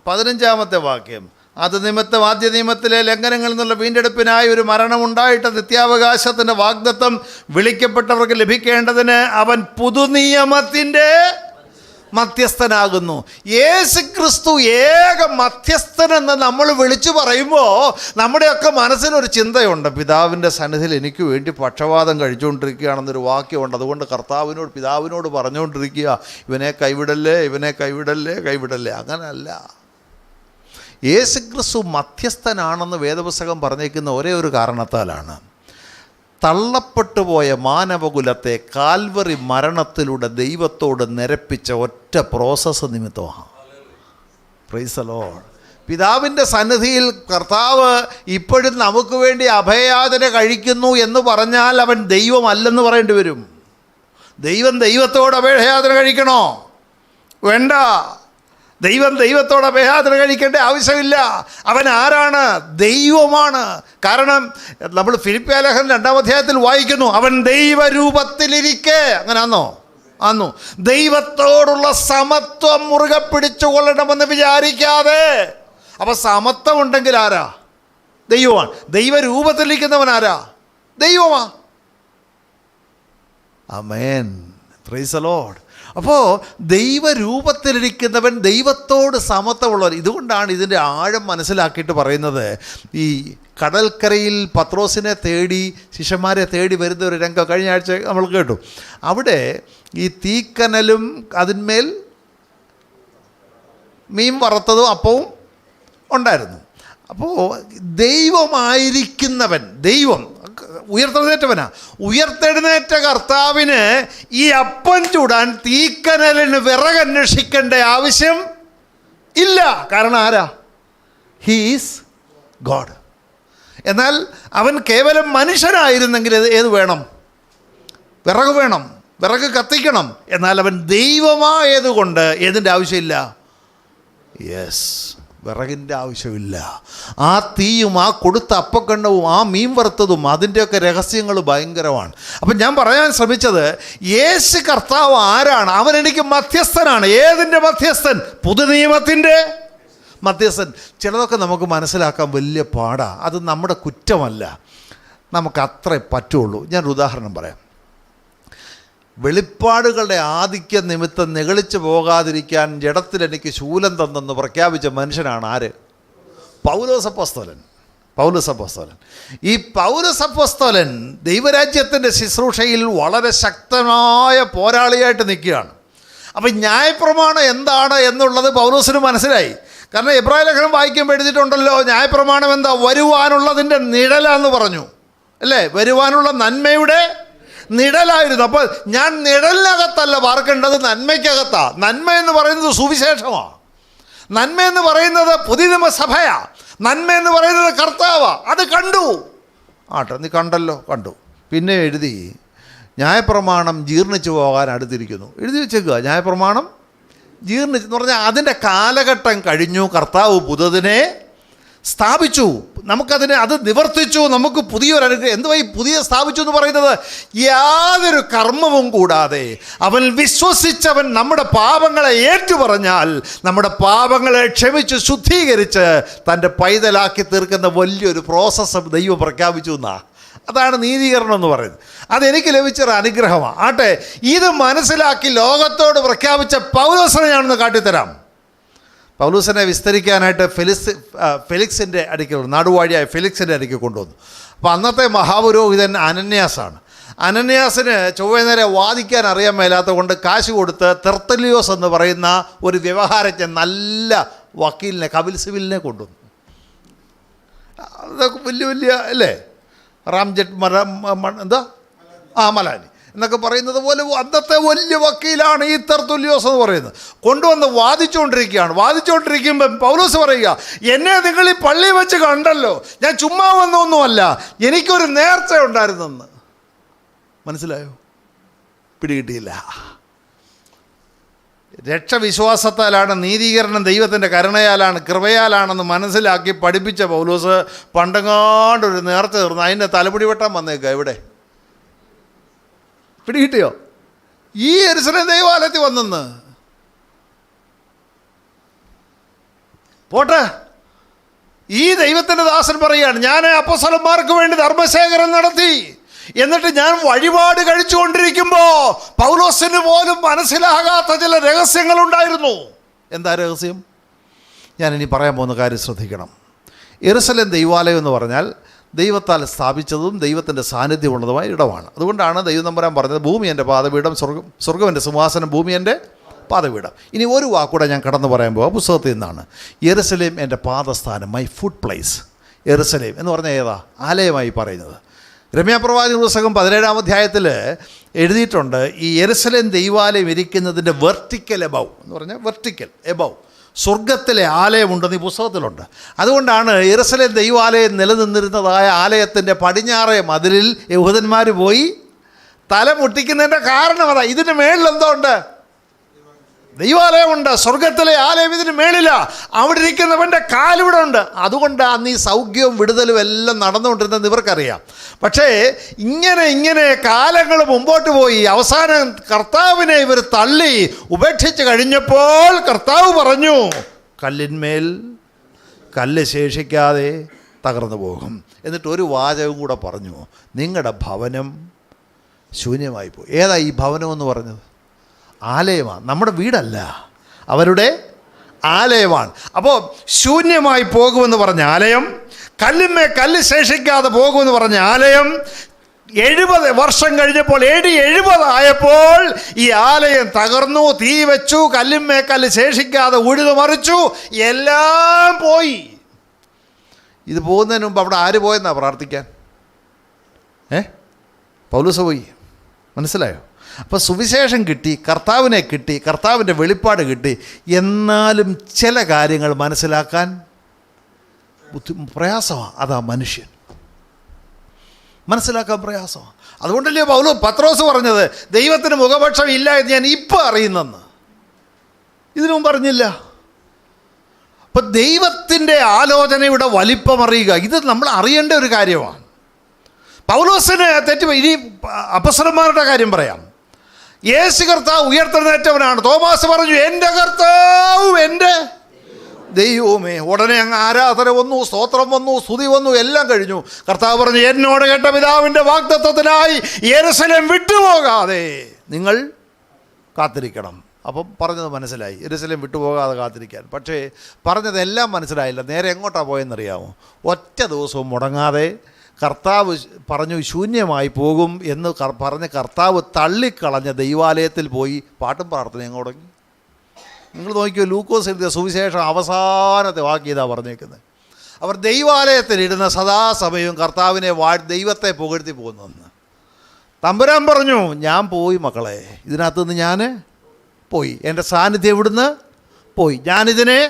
15-ാമത്തെ വാക്യം, അത് നിമിത്തം ആദ്യ നിയമത്തിലെ ലംഘനങ്ങളിൽ നിന്നുള്ള വീണ്ടെടുപ്പിനായി ഒരു മരണമുണ്ടായിട്ട് നിത്യാവകാശത്തിൻ്റെ വാഗ്ദത്തം വിളിക്കപ്പെട്ടവർക്ക് ലഭിക്കേണ്ടതിന് അവൻ പുതുനിയമത്തിൻ്റെ മധ്യസ്ഥനാകുന്നു. യേശു ക്രിസ്തു ഏക മധ്യസ്ഥനെന്ന് നമ്മൾ വിളിച്ചു പറയുമ്പോൾ നമ്മുടെയൊക്കെ മനസ്സിലൊരു ചിന്തയുണ്ട്, പിതാവിൻ്റെ സന്നിധിയിൽ എനിക്ക് വേണ്ടി പക്ഷവാദം കഴിച്ചുകൊണ്ടിരിക്കുകയാണെന്നൊരു വാക്യമുണ്ട്. അതുകൊണ്ട് പിതാവിനോട് പറഞ്ഞുകൊണ്ടിരിക്കുക, ഇവനെ കൈവിടല്ലേ, ഇവനെ കൈവിടല്ലേ, കൈവിടല്ലേ. അങ്ങനല്ല. യേശു ക്രിസ്തു മധ്യസ്ഥനാണെന്ന് വേദപുസ്തകം പറഞ്ഞേക്കുന്ന ഒരേ ഒരു കാരണത്താലാണ്. തള്ളപ്പെട്ടു പോയ മാനവകുലത്തെ കാൽവറി മരണത്തിലൂടെ ദൈവത്തോട് നിരപ്പിച്ച ഒറ്റ പ്രോസസ്സ് നിമിത്തമാണ്. Praise the Lord. പിതാവിൻ്റെ സന്നിധിയിൽ കർത്താവ് ഇപ്പോഴും നമുക്ക് വേണ്ടി അഭയയാചന കഴിക്കുന്നു എന്ന് പറഞ്ഞാൽ അവൻ ദൈവമല്ലെന്ന് പറയേണ്ടി വരും. ദൈവത്തോട് അഭയയാചന കഴിക്കണോ? വേണ്ട. ദൈവത്തോട് അഭയാചന കഴിക്കേണ്ട ആവശ്യമില്ല. അവൻ ആരാണ്? ദൈവമാണ്. കാരണം നമ്മൾ ഫിലിപ്പിയ ലേഖനം 2-ാം അധ്യായത്തിൽ വായിക്കുന്നു, അവൻ ദൈവരൂപത്തിലിരിക്കെ, അങ്ങനെ ആന്നോ ദൈവത്തോടുള്ള സമത്വം മുറുകെ പിടിച്ചുകൊള്ളണമെന്ന് വിചാരിക്കാതെ. അപ്പം സമത്വം ഉണ്ടെങ്കിൽ ആരാ? ദൈവമാണ്. ദൈവരൂപത്തിലിരിക്കുന്നവൻ ആരാ? ദൈവമാ. ആമേൻ. Praise the Lord. അപ്പോൾ ദൈവരൂപത്തിലിരിക്കുന്നവൻ ദൈവത്തോട് സമത്വമുള്ളവർ. ഇതുകൊണ്ടാണ് ഇതിൻ്റെ ആഴം മനസ്സിലാക്കിയിട്ട് പറയുന്നത്. ഈ കടൽക്കരയിൽ പത്രോസിനെ തേടി ശിഷ്യന്മാരെ തേടി വരുന്ന ഒരു രംഗം കഴിഞ്ഞ ആഴ്ച നമ്മൾ കേട്ടു. അവിടെ ഈ തീക്കനലും അതിന്മേൽ മീൻ വറുത്തതും അപ്പവും ഉണ്ടായിരുന്നു. അപ്പോൾ ദൈവമായിരിക്കുന്നവൻ, ദൈവം ഉയർത്തെഴുന്നേറ്റവനാ. ഉയർത്തെഴുന്നേറ്റ കർത്താവിന് ഈ അപ്പം ചൂടാൻ തീക്കനലിന് വിറകന്വേഷിക്കേണ്ട ആവശ്യം ഇല്ല. കാരണം ആരാ? He's God. എന്നാൽ അവൻ കേവലം മനുഷ്യനായിരുന്നെങ്കിൽ ഏത് വേണം? വിറക് വേണം, വിറക് കത്തിക്കണം. എന്നാൽ അവൻ ദൈവമായതുകൊണ്ട് ഏതിൻ്റെ ആവശ്യമില്ല? യെസ്, വിറകിൻ്റെ ആവശ്യമില്ല. ആ തീയും ആ കൊടുത്ത അപ്പക്കണ്ണവും ആ മീൻ വറുത്തതും അതിൻ്റെയൊക്കെ രഹസ്യങ്ങൾ ഭയങ്കരമാണ്. അപ്പം ഞാൻ പറയാൻ ശ്രമിച്ചത്, യേശു കർത്താവ് ആരാണ്? അവൻ എനിക്ക് മധ്യസ്ഥനാണ്. ഏതിൻ്റെ മധ്യസ്ഥൻ? പുതുനിയമത്തിൻ്റെ മധ്യസ്ഥൻ. ചിലതൊക്കെ നമുക്ക് മനസ്സിലാക്കാൻ വലിയ പാടാണ്. അത് നമ്മുടെ കുറ്റമല്ല, നമുക്ക് അത്രേ പറ്റുള്ളൂ. ഞാനൊരു ഉദാഹരണം പറയാം. വെളിപ്പാടുകളുടെ ആധിക്യ നിമിത്തം നിഗളിച്ചു പോകാതിരിക്കാൻ ജഡത്തിൽ എനിക്ക് ശൂലം തന്നെന്ന് പ്രഖ്യാപിച്ച മനുഷ്യനാണ് ആര്? പൗലോസ് അപ്പോസ്തലൻ. ഈ പൗലോസ് അപ്പോസ്തലൻ ദൈവരാജ്യത്തിൻ്റെ ശുശ്രൂഷയിൽ വളരെ ശക്തമായ പോരാളിയായിട്ട് നിൽക്കുകയാണ്. അപ്പം ന്യായപ്രമാണം എന്താണ് എന്നുള്ളത് പൗലോസിന് മനസ്സിലായി. കാരണം എബ്രായ ലേഖനം വായിക്കുമ്പോൾ എഴുതിയിട്ടുണ്ടല്ലോ, ന്യായപ്രമാണം എന്താ? വരുവാനുള്ളതിൻ്റെ നിഴലാന്ന് പറഞ്ഞു അല്ലേ? വരുവാനുള്ള നന്മയുടെ നിഴലായിരുന്നു. അപ്പോൾ ഞാൻ നിഴലിനകത്തല്ല പാർക്കേണ്ടത്, നന്മയ്ക്കകത്താണ്. നന്മ എന്ന് പറയുന്നത് സുവിശേഷമാണ്. നന്മ എന്ന് പറയുന്നത് പുതിയ നിയമസഭയാണ്. നന്മ എന്ന് പറയുന്നത് കർത്താവാണ്. അത് കണ്ടു. നീ കണ്ടു. പിന്നെ എഴുതി, ന്യായപ്രമാണം ജീർണിച്ചു പോകാൻ അടുത്തിരിക്കുന്നു. എഴുതി വെച്ചേക്കുക, ന്യായപ്രമാണം ജീർണിച്ചെന്ന് പറഞ്ഞാൽ അതിൻ്റെ കാലഘട്ടം കഴിഞ്ഞു. കർത്താവ് പുതുതിനെ സ്ഥാപിച്ചു. അത് നിവർത്തിച്ചു. നമുക്ക് പുതിയൊരു അനുഗ്രഹം. എന്തുവാ ഈ പുതിയ സ്ഥാപിച്ചു എന്ന് പറയുന്നത്? യാതൊരു കർമ്മവും കൂടാതെ അവൻ വിശ്വസിച്ചവൻ നമ്മുടെ പാപങ്ങളെ ഏറ്റുപറഞ്ഞാൽ നമ്മുടെ പാപങ്ങളെ ക്ഷമിച്ച് ശുദ്ധീകരിച്ച് തൻ്റെ പൈതലാക്കി തീർക്കുന്ന വലിയൊരു പ്രോസസ്സ് ദൈവം പ്രഖ്യാപിച്ചു എന്നാ. അതാണ് നീതീകരണം എന്ന് പറയുന്നത്. അതെനിക്ക് ലഭിച്ചൊരു അനുഗ്രഹമാണ്. ഇത് മനസ്സിലാക്കി ലോകത്തോട് പ്രഖ്യാപിച്ച പൗലോസിനെ ഞാനൊന്ന് കാട്ടിത്തരാം. പൗലോസിനെ വിസ്തരിക്കാനായിട്ട് ഫെലിക്സിൻ്റെ അടുക്കൽ, നാടുവാഴിയായ ഫെലിക്സിൻ്റെ അടുക്കൽ കൊണ്ടുവന്നു. അപ്പോൾ അന്നത്തെ മഹാപുരോഹിതൻ അനന്യാസാണ്. അനന്യാസിന് ചൊവ്വേ നേരെ വാദിക്കാൻ അറിയാൻ മേലാത്ത കൊണ്ട് കാശ് കൊടുത്ത് തെർത്തലിയോസ് എന്ന് പറയുന്ന ഒരു വ്യവഹാരജ്ഞൻ, നല്ല വക്കീലിനെ, കപിൽ സിബിലിനെ കൊണ്ടുവന്നു. അതൊക്കെ വലിയ അല്ലേ? റാംജെറ്റ് മലാനി എന്നൊക്കെ പറയുന്നത് പോലെ അന്നത്തെ വലിയ വക്കീലാണ് ഈ തെർത്തുല്യോസ് എന്ന് പറയുന്നത്. കൊണ്ടുവന്ന് വാദിച്ചുകൊണ്ടിരിക്കുമ്പം പൗലോസ് പറയുക, എന്നെ നിങ്ങൾ ഈ പള്ളി വെച്ച് കണ്ടല്ലോ, ഞാൻ ചുമ്മാ വന്നൊന്നുമല്ല, എനിക്കൊരു നേർച്ച ഉണ്ടായിരുന്നെന്ന്. മനസ്സിലായോ? പിടികിട്ടിയില്ല. രക്ഷവിശ്വാസത്താലാണ്, നീതീകരണം ദൈവത്തിൻ്റെ കരുണയാലാണ്, കൃപയാലാണെന്ന് മനസ്സിലാക്കി പഠിപ്പിച്ച പൗലോസ് പണ്ടെങ്ങാണ്ടൊരു നേർച്ച തീർന്നു, അതിൻ്റെ തലമുടി വെട്ടാൻ വന്നേക്കുക. എവിടെ? പിടികിട്ടിയോ? ഈ യെരൂശലേം ദേവാലയത്തിൽ വന്നെന്ന്. പോട്ടെ, ഈ ദൈവത്തിൻ്റെ ദാസൻ പറയുകയാണ്, ഞാൻ അപ്പോസ്തലന്മാർക്ക് വേണ്ടി ധർമ്മശേഖരം നടത്തി, എന്നിട്ട് ഞാൻ വഴിപാട് കഴിച്ചുകൊണ്ടിരിക്കുമ്പോൾ പൗലോസിന് പോലും മനസ്സിലാകാത്ത ചില രഹസ്യങ്ങളുണ്ടായിരുന്നു. എന്താ രഹസ്യം? ഞാനിനി പറയാൻ പോകുന്ന കാര്യം ശ്രദ്ധിക്കണം. യെരുശലേം ദൈവാലയം എന്ന് പറഞ്ഞാൽ ദൈവത്താൽ സ്ഥാപിച്ചതും ദൈവത്തിൻ്റെ സാന്നിധ്യമുള്ളതുമായ ഇടമാണ്. അതുകൊണ്ടാണ് ദൈവം തമ്പുരാൻ പറഞ്ഞത്, ഭൂമി എൻ്റെ പാദപീഠം, സ്വർഗ്ഗം എൻ്റെ സിംഹാസനം, ഭൂമി എൻ്റെ പാദപീഠം. ഇനി ഒരു വാക്കൂടെ ഞാൻ കടന്നു പറയാൻ പോകാം പുസ്തകത്തിൽ നിന്നാണ്. യെരുശലേം എൻ്റെ പാദസ്ഥാനം, മൈ ഫുഡ് പ്ലേസ്. യെരുശലേം എന്ന് പറഞ്ഞാൽ ഏതാ? ആലയമായി പറയുന്നത്. രമ്യാപ്രവാചക പുസ്തകം 17-ാം അധ്യായത്തിൽ എഴുതിയിട്ടുണ്ട്, ഈ യെരുശലേം ദൈവാലയം ഇരിക്കുന്നതിൻ്റെ വെർട്ടിക്കൽ എബവ് എന്ന് പറഞ്ഞാൽ വെർട്ടിക്കൽ എബവ് സ്വർഗത്തിലെ ആലയമുണ്ടെന്ന് ഈ പുസ്തകത്തിലുണ്ട്. അതുകൊണ്ടാണ് യെരുശലേം ദൈവാലയം നിലനിന്നിരുന്നതായ ആലയത്തിൻ്റെ പടിഞ്ഞാറേ മതിലിൽ യഹൂദന്മാർ പോയി തല മുട്ടിക്കുന്നതിൻ്റെ കാരണം അതാ. ഇതിൻ്റെ മേളിൽ എന്തോ ഉണ്ട്? ദൈവാലയമുണ്ട്. സ്വർഗത്തിലെ ആലയം ഇതിന് മേളില. അവിടെ ഇരിക്കുന്നവൻ്റെ കാലിവിടെ ഉണ്ട്. അതുകൊണ്ട് അന്ന് ഈ സൗഖ്യവും വിടുതലും എല്ലാം നടന്നുകൊണ്ടിരുന്നത് ഇവർക്കറിയാം. പക്ഷേ ഇങ്ങനെ കാലങ്ങൾ മുമ്പോട്ട് പോയി അവസാനം കർത്താവിനെ ഇവർ തള്ളി ഉപേക്ഷിച്ച് കഴിഞ്ഞപ്പോൾ കർത്താവ് പറഞ്ഞു, കല്ലിന്മേൽ കല്ല് ശേഷിക്കാതെ തകർന്നു പോകും. എന്നിട്ട് ഒരു വാചകം കൂടെ പറഞ്ഞു, നിങ്ങളുടെ ഭവനം ശൂന്യമായി പോയി. ഏതാ ഈ ഭവനം എന്ന് പറഞ്ഞത്? ആലയമാണ്, നമ്മുടെ വീടല്ല, അവരുടെ ആലയമാണ്. അപ്പോൾ ശൂന്യമായി പോകുമെന്ന് പറഞ്ഞ ആലയം, കല്ലിന്മേ കല്ല് ശേഷിക്കാതെ പോകുമെന്ന് പറഞ്ഞ ആലയം, 70 വർഷം കഴിഞ്ഞപ്പോൾ AD 70 ആയപ്പോൾ ഈ ആലയം തകർന്നു, തീ വെച്ചു, കല്ലിന്മേ കല്ല് ശേഷിക്കാതെ ഉഴുതു മറിച്ചു, എല്ലാം പോയി. ഇത് പോകുന്നതിന് മുമ്പ് അവിടെ ആര് പോയെന്നാ പ്രാർത്ഥിക്കാൻ? പൗലോസ് പോയി. മനസ്സിലായോ? അപ്പോൾ സുവിശേഷം കിട്ടി, കർത്താവിനെ കിട്ടി, കർത്താവിൻ്റെ വെളിപ്പാട് കിട്ടി, എന്നാലും ചില കാര്യങ്ങൾ മനസ്സിലാക്കാൻ പ്രയാസമാണ്. അതാ മനുഷ്യൻ മനസ്സിലാക്കാൻ പ്രയാസമാണ്. അതുകൊണ്ടല്ലേ പത്രോസ് പറഞ്ഞത്, ദൈവത്തിന് മുഖപക്ഷം ഇല്ല എന്ന് ഞാൻ ഇപ്പോൾ അറിയുന്നെന്ന്. ഇതിനു മുമ്പ് പറഞ്ഞില്ല. അപ്പം ദൈവത്തിൻ്റെ ആലോചനയുടെ വലിപ്പം അറിയുക, ഇത് നമ്മൾ അറിയേണ്ട ഒരു കാര്യമാണ്. പൗലോസിന് തെറ്റ്. ഇനി അപ്പോസ്തലന്മാരുടെ കാര്യം പറയാം. യേശു കർത്താവ് ഉയർത്തെഴുന്നേറ്റവനാണ്. തോമാസ് പറഞ്ഞു, എൻ്റെ കർത്താവും എൻ്റെ ദൈവവുമേ. ഉടനെ അങ്ങ് ആരാധന വന്നു, സ്തോത്രം വന്നു, സ്തുതി വന്നു, എല്ലാം കഴിഞ്ഞു. കർത്താവ് പറഞ്ഞു, എന്നോട് കേട്ട പിതാവിൻ്റെ വാഗ്ദത്തത്തിനായി യെരുശലേം വിട്ടുപോകാതെ നിങ്ങൾ കാത്തിരിക്കണം. അപ്പം പറഞ്ഞത് മനസ്സിലായി, യെരുശലേം വിട്ടുപോകാതെ കാത്തിരിക്കാൻ. പക്ഷേ പറഞ്ഞതെല്ലാം മനസ്സിലായില്ല. നേരെ എങ്ങോട്ടാണ് പോയെന്നറിയാമോ? ഒറ്റ ദിവസവും മുടങ്ങാതെ കർത്താവ് പറഞ്ഞു ശൂന്യമായി പോകും എന്ന് പറഞ്ഞ് കർത്താവ് തള്ളിക്കളഞ്ഞ ദൈവാലയത്തിൽ പോയി പാട്ടും പ്രാർത്ഥനയും തുടങ്ങി. നിങ്ങൾ നോക്കിയോ, ലൂക്കോസ് എഴുതിയ സുവിശേഷം അവസാനത്തെ വാക്യതാണ് പറഞ്ഞേക്കുന്നത്. അവർ ദൈവാലയത്തിലിരുന്ന സദാസമയവും കർത്താവിനെ ദൈവത്തെ പുകഴ്ത്തി പോകുന്നെന്ന്. തമ്പുരാൻ പറഞ്ഞു, ഞാൻ പോയി മക്കളെ, ഇതിനകത്ത് നിന്ന് ഞാൻ പോയി, എൻ്റെ സാന്നിധ്യം ഇവിടുന്ന് പോയി, ഞാനിതിനെ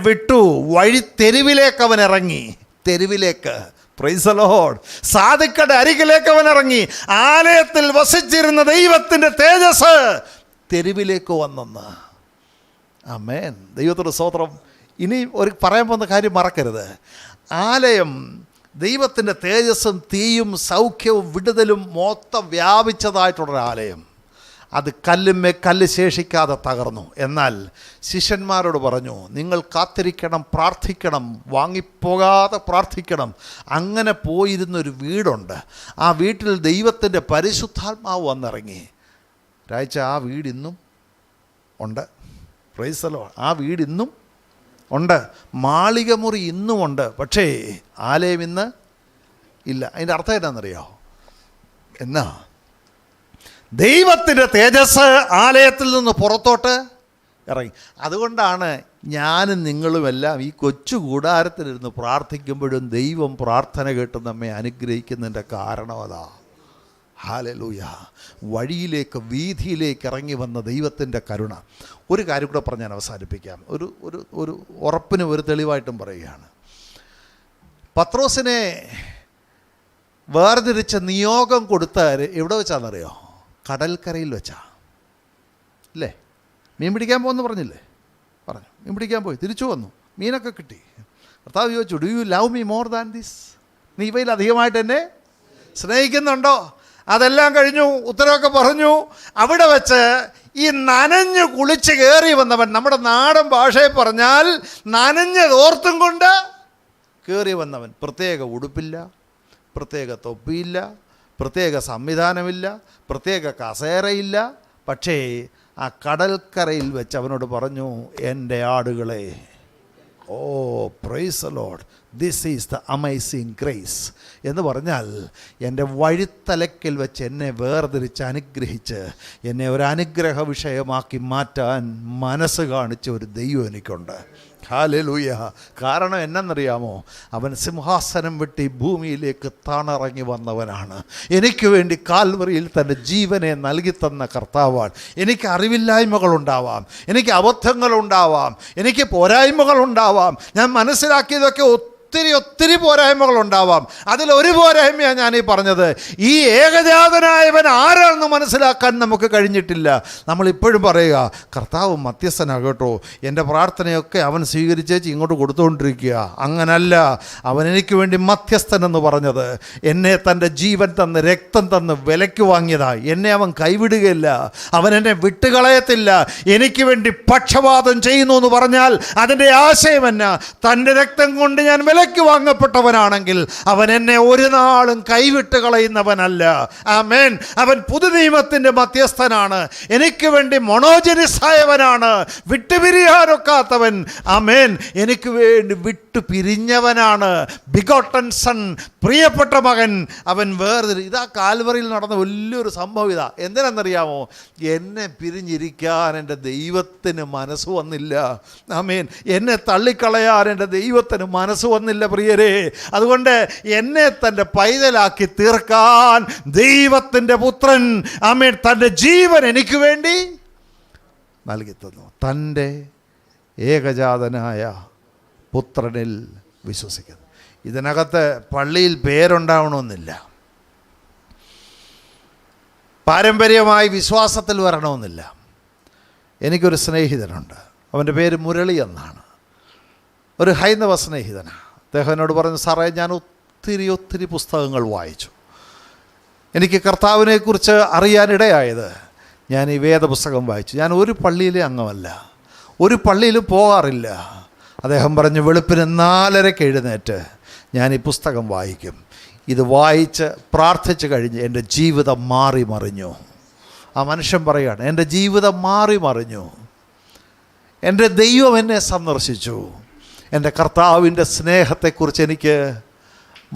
വിട്ടു. വഴി തെരുവിലേക്ക് അവൻ ഇറങ്ങി. തെരുവിലേക്ക്, പ്രൈസ് ദി ലോർഡ്, സാധിക്കയുടെ അരികിലേക്ക് അവൻ ഇറങ്ങി. ആലയത്തിൽ വസിച്ചിരുന്ന ദൈവത്തിൻ്റെ തേജസ് തെരുവിലേക്ക് വന്നെന്ന്. ആമേൻ, ദൈവത്തിൻ്റെ സ്തോത്രം. ഇനി ഒരു പറയാൻ പോകുന്ന കാര്യം മറക്കരുത്. ആലയം ദൈവത്തിൻ്റെ തേജസ്സും തീയും സൗഖ്യവും വിടുതലും മൊത്തം വ്യാപിച്ചതായിട്ടുള്ളൊരാലയം. അത് കല്ലുമേ കല്ല് ശേഷിക്കാതെ തകർന്നു. എന്നാൽ ശിഷ്യന്മാരോട് പറഞ്ഞു, നിങ്ങൾ കാത്തിരിക്കണം, പ്രാർത്ഥിക്കണം, വാങ്ങിപ്പോകാതെ പ്രാർത്ഥിക്കണം. അങ്ങനെ പോയിരുന്നൊരു വീടുണ്ട്. ആ വീട്ടിൽ ദൈവത്തിൻ്റെ പരിശുദ്ധാത്മാവ് വന്നിറങ്ങി. ഒരാഴ്ച ആ വീടിന്നും ഉണ്ട്. Price the Lord. ആ വീടിന്നും ഉണ്ട്, മാളികമുറി ഇന്നുമുണ്ട്. പക്ഷേ ആലയം ഇന്ന് ഇല്ല. അതിൻ്റെ അർത്ഥം എന്നാണെന്നറിയോ? എന്നാ ദൈവത്തിൻ്റെ തേജസ് ആലയത്തിൽ നിന്ന് പുറത്തോട്ട് ഇറങ്ങി. അതുകൊണ്ടാണ് ഞാനും നിങ്ങളുമെല്ലാം ഈ കൊച്ചു കൂടാരത്തിലിരുന്ന് പ്രാർത്ഥിക്കുമ്പോഴും ദൈവം പ്രാർത്ഥന കേട്ട് നമ്മെ അനുഗ്രഹിക്കുന്നതിൻ്റെ കാരണം അതാ. ഹല്ലേലൂയ. വഴിയിലേക്ക്, വീതിയിലേക്ക് ഇറങ്ങി വന്ന ദൈവത്തിൻ്റെ കരുണ. ഒരു കാര്യം കൂടെ പറഞ്ഞ് ഞാൻ അവസാനിപ്പിക്കാം. ഒരു ഉറപ്പിന് ഒരു തെളിവായിട്ടും പറയുകയാണ്. പത്രോസിനെ വേർതിരിച്ച നിയോഗം കൊടുത്ത എവിടെ വെച്ചാണെന്നറിയോ? കടൽക്കരയിൽ വെച്ചാ. അല്ലേ? മീൻ പിടിക്കാൻ പോകുമെന്ന് പറഞ്ഞില്ലേ? പറഞ്ഞു. മീൻ പിടിക്കാൻ പോയി, തിരിച്ചു വന്നു, മീനൊക്കെ കിട്ടി. കർത്താവ് ചോദിച്ചു, do you love me more than this? നീ ഇവയിൽ അധികമായിട്ട് എന്നെ സ്നേഹിക്കുന്നുണ്ടോ? അതെല്ലാം കഴിഞ്ഞു, ഉത്തരവൊക്കെ പറഞ്ഞു. അവിടെ വെച്ച് ഈ നനഞ്ഞു കുളിച്ച് കയറി വന്നവൻ, നമ്മുടെ നാടൻ ഭാഷയിൽ പറഞ്ഞാൽ നനഞ്ഞതോർത്തും കൊണ്ട് കയറി വന്നവൻ. പ്രത്യേക ഉടുപ്പില്ല, പ്രത്യേക തൊപ്പിയില്ല, പ്രത്യേക സംവിധാനമില്ല, പ്രത്യേക കസേരയില്ല. പക്ഷേ ആ കടൽക്കരയിൽ വെച്ച് അവനോട് പറഞ്ഞു, എൻ്റെ ആടുകളെ, oh praise the Lord, this is the amazing grace എന്ന് പറഞ്ഞാൽ എൻ്റെ വഴിത്തലക്കിൽ വെച്ച് എന്നെ വേർതിരിച്ച് അനുഗ്രഹിച്ച് എന്നെ ഒരു അനുഗ്രഹ വിഷയമാക്കി മാറ്റാൻ മനസ്സ് കാണിച്ച ഒരു ദൈവം എനിക്കുണ്ട്. ഹല്ലേലൂയ. കാരണം എന്നറിയാമോ, അവൻ സിംഹാസനം വിട്ട് ഈ ഭൂമിയിലേക്ക് താണിറങ്ങി വന്നവനാണ്. എനിക്ക് വേണ്ടി കാൽവറിയിൽ തൻ്റെ ജീവനെ നൽകി തന്ന കർത്താവാണ്. എനിക്ക് അറിവില്ലായ്മകളുണ്ടാവാം, എനിക്ക് അബദ്ധങ്ങളുണ്ടാവാം, എനിക്ക് പോരായ്മകളുണ്ടാവാം. ഞാൻ മനസ്സിലാക്കിയതൊക്കെ ഒത്തിരി പോരായ്മകളുണ്ടാവാം. അതിലൊരു പോരായ്മയാണ് ഞാനീ പറഞ്ഞത്. ഈ ഏകജാതനായവൻ ആരാണെന്ന് മനസ്സിലാക്കാൻ നമുക്ക് കഴിഞ്ഞിട്ടില്ല. നമ്മളിപ്പോഴും പറയുക, കർത്താവ് മധ്യസ്ഥനാകട്ടോ, എൻ്റെ പ്രാർത്ഥനയൊക്കെ അവൻ സ്വീകരിച്ചേച്ച് ഇങ്ങോട്ട് കൊടുത്തുകൊണ്ടിരിക്കുക. അങ്ങനല്ല. അവൻ എനിക്ക് വേണ്ടി മധ്യസ്ഥനെന്ന് പറഞ്ഞത് എന്നെ തൻ്റെ ജീവൻ തന്ന് രക്തം തന്ന് വിലയ്ക്ക് വാങ്ങിയതാണ്. എന്നെ അവൻ കൈവിടുകയില്ല, അവൻ എന്നെ വിട്ടുകളയത്തില്ല. എനിക്ക് വേണ്ടി പക്ഷപാതം ചെയ്യുന്നു എന്ന് പറഞ്ഞാൽ അതിൻ്റെ ആശയം എന്നാ? തൻ്റെ രക്തം കൊണ്ട് ഞാൻ വിലയ്ക്ക് വാങ്ങപ്പെട്ടവനാണെങ്കിൽ അവൻ എന്നെ ഒരു നാളും കൈവിട്ട് കളയുന്നവനല്ല. ആമേൻ. അവൻ പുതുനിയമത്തിൻ്റെ മധ്യസ്ഥനാണ്. എനിക്ക് വേണ്ടി മൊണോജനിസായവനാണ്, വിട്ടുപിരിയാനൊക്കാത്തവൻ. ആമേൻ. എനിക്ക് വേണ്ടി വിട്ടുപിരിഞ്ഞവനാണ്. ബിഗോട്ടൻ സൺ, പ്രിയപ്പെട്ട മകൻ. അവൻ വേർതിരി. ഇതാ കാൽവറിയിൽ നടന്ന വലിയൊരു സംഭവം. ഇതാ എന്തിനാണെന്നറിയാമോ? എന്നെ പിരിഞ്ഞിരിക്കാൻ എൻ്റെ ദൈവത്തിന് മനസ്സ് വന്നില്ല. ആമേൻ. എന്നെ തള്ളിക്കളയാൻ എൻ്റെ ദൈവത്തിന് മനസ്സ് വന്നില്ല പ്രിയരെ. അതുകൊണ്ട് എന്നെ തൻ്റെ പൈതലാക്കി തീർക്കാൻ ദൈവത്തിൻ്റെ പുത്രൻ, ആമേൻ, തൻ്റെ ജീവൻ എനിക്ക് വേണ്ടി നൽകി തന്നു. തൻ്റെ ഏകജാതനായ പുത്രനിൽ വിശ്വസിക്കുന്നു. ഇതിനകത്ത് പള്ളിയിൽ പേരുണ്ടാവണമെന്നില്ല, പാരമ്പര്യമായി വിശ്വാസത്തിൽ വരണമെന്നില്ല. എനിക്കൊരു സ്നേഹിതനുണ്ട്, അവൻ്റെ പേര് മുരളി എന്നാണ്. ഒരു ഹൈന്ദവ സ്നേഹിതനാണ്. അദ്ദേഹം എന്നോട് പറഞ്ഞു, സാറേ, ഞാൻ ഒത്തിരി പുസ്തകങ്ങൾ വായിച്ചു. എനിക്ക് കർത്താവിനെക്കുറിച്ച് അറിയാനിടയായത് ഞാൻ ഈ വേദപുസ്തകം വായിച്ചു. ഞാൻ ഒരു പള്ളിയിലെ അംഗമല്ല, ഒരു പള്ളിയിലും പോകാറില്ല. അദ്ദേഹം പറഞ്ഞു, വെളുപ്പിന് 4:30 എഴുന്നേറ്റ് ഞാൻ ഈ പുസ്തകം വായിക്കും. ഇത് വായിച്ച് പ്രാർത്ഥിച്ച് കഴിഞ്ഞ് എൻ്റെ ജീവിതം മാറി മറിഞ്ഞു. ആ മനുഷ്യൻ പറയുകയാണ്, എൻ്റെ ജീവിതം മാറി മറിഞ്ഞു. എൻ്റെ ദൈവം എന്നെ സന്ദർശിച്ചു. എൻ്റെ കർത്താവിൻ്റെ സ്നേഹത്തെക്കുറിച്ച് എനിക്ക്